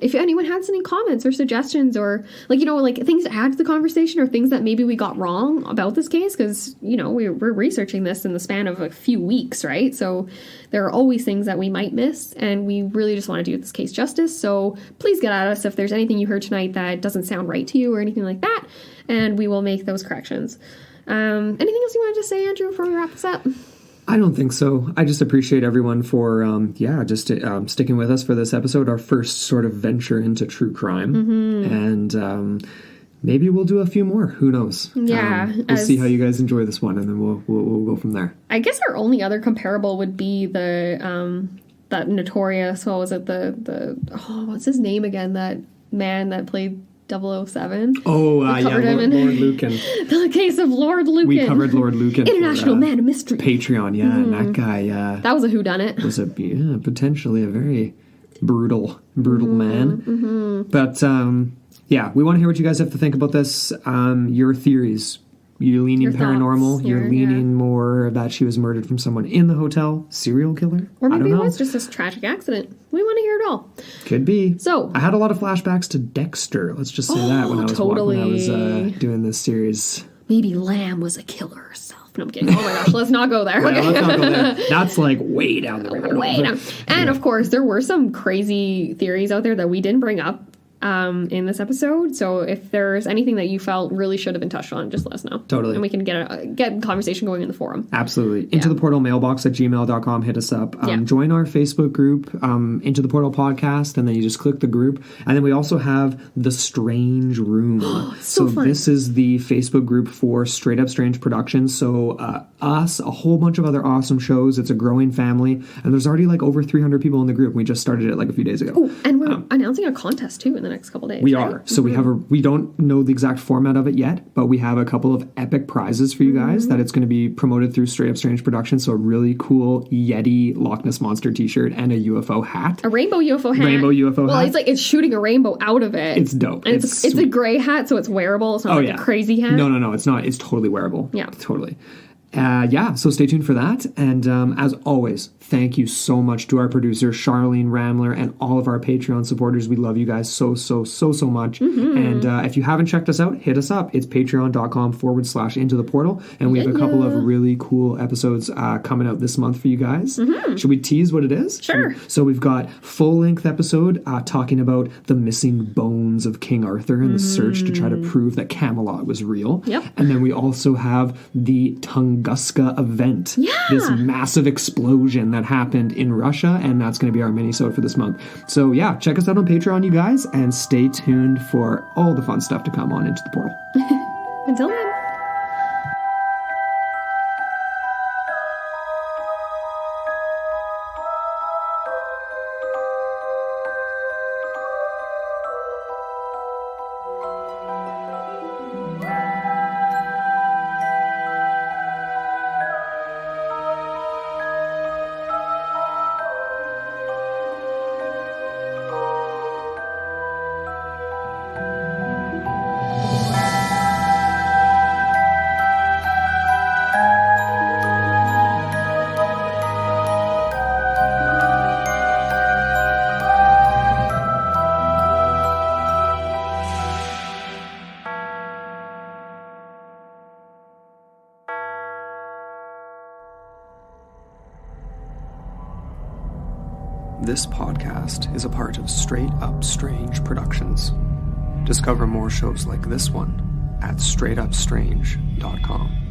if anyone has any comments or suggestions or, like, you know, like things to add to the conversation or things that maybe we got wrong about this case, because, you know, we're researching this in the span of a few weeks, right? So there are always things that we might miss, and we really just want to do this case justice. So please get at us if there's anything you heard tonight that doesn't sound right to you or anything like that, and we will make those corrections. Anything else you wanted to say, Andrew, before we wrap this up? I don't think so. I just appreciate everyone for, sticking with us for this episode, our first sort of venture into true crime. Mm-hmm. And maybe we'll do a few more. Who knows? Yeah. We'll see how you guys enjoy this one, and then we'll go from there. I guess our only other comparable would be that notorious, what was it, what's his name again? That man that played 007. Lord Lucan. The case of Lord Lucan. We covered Lord Lucan. International Man of Mystery. Patreon, and that guy. That was a whodunnit. Was potentially a very brutal man. Mm-hmm. But we want to hear what you guys have to think about this. Your theories. You're leaning paranormal. You're leaning more that she was murdered from someone in the hotel. Serial killer? Or maybe it was just a tragic accident. We want to hear it all. Could be. So I had a lot of flashbacks to Dexter. Let's just say that when I was doing this series. Maybe Lam was a killer herself. No, I'm kidding. Oh my gosh, let's not go there. Let's not go there. That's like way down the road. Way down. And of course, there were some crazy theories out there that we didn't bring up. in this episode. So if there's anything that you felt really should have been touched on, just let us know. Totally. And we can get conversation going in the forum. Absolutely. Into the Portal mailbox at gmail.com. Hit us up. Join our Facebook group, Into the Portal podcast, and then you just click the group. And then we also have the Strange Room. So fun. This is the Facebook group for Straight Up Strange Productions. So us, a whole bunch of other awesome shows. It's a growing family. And there's already like over 300 people in the group. We just started it like a few days ago. Oh, and we're announcing a contest too in the next couple days. We are. So we don't know the exact format of it yet, but we have a couple of epic prizes for you guys that it's going to be promoted through Straight Up Strange Productions. So a really cool Yeti Loch Ness Monster t-shirt and a UFO hat. A rainbow UFO hat. Rainbow UFO hat. Well, it's shooting a rainbow out of it. It's dope. And it's a gray hat, so it's wearable. It's not a crazy hat. No, it's not. It's totally wearable. Yeah. Totally. So stay tuned for that. And as always, thank you so much to our producer, Charlene Ramler, and all of our Patreon supporters. We love you guys so much. And if you haven't checked us out, hit us up. It's patreon.com/Into the Portal. And we have a couple of really cool episodes coming out this month for you guys. Should we tease what it is? Sure. So we've got full-length episode talking about the missing bones of King Arthur and the search to try to prove that Camelot was real. Yep. And then we also have the Tunguska event. Yeah. This massive explosion that happened in Russia, and that's going to be our mini-sode for this month. So yeah, check us out on Patreon, you guys, and stay tuned for all the fun stuff to come on Into the Portal. Until then. This podcast is a part of Straight Up Strange Productions. Discover more shows like this one at straightupstrange.com.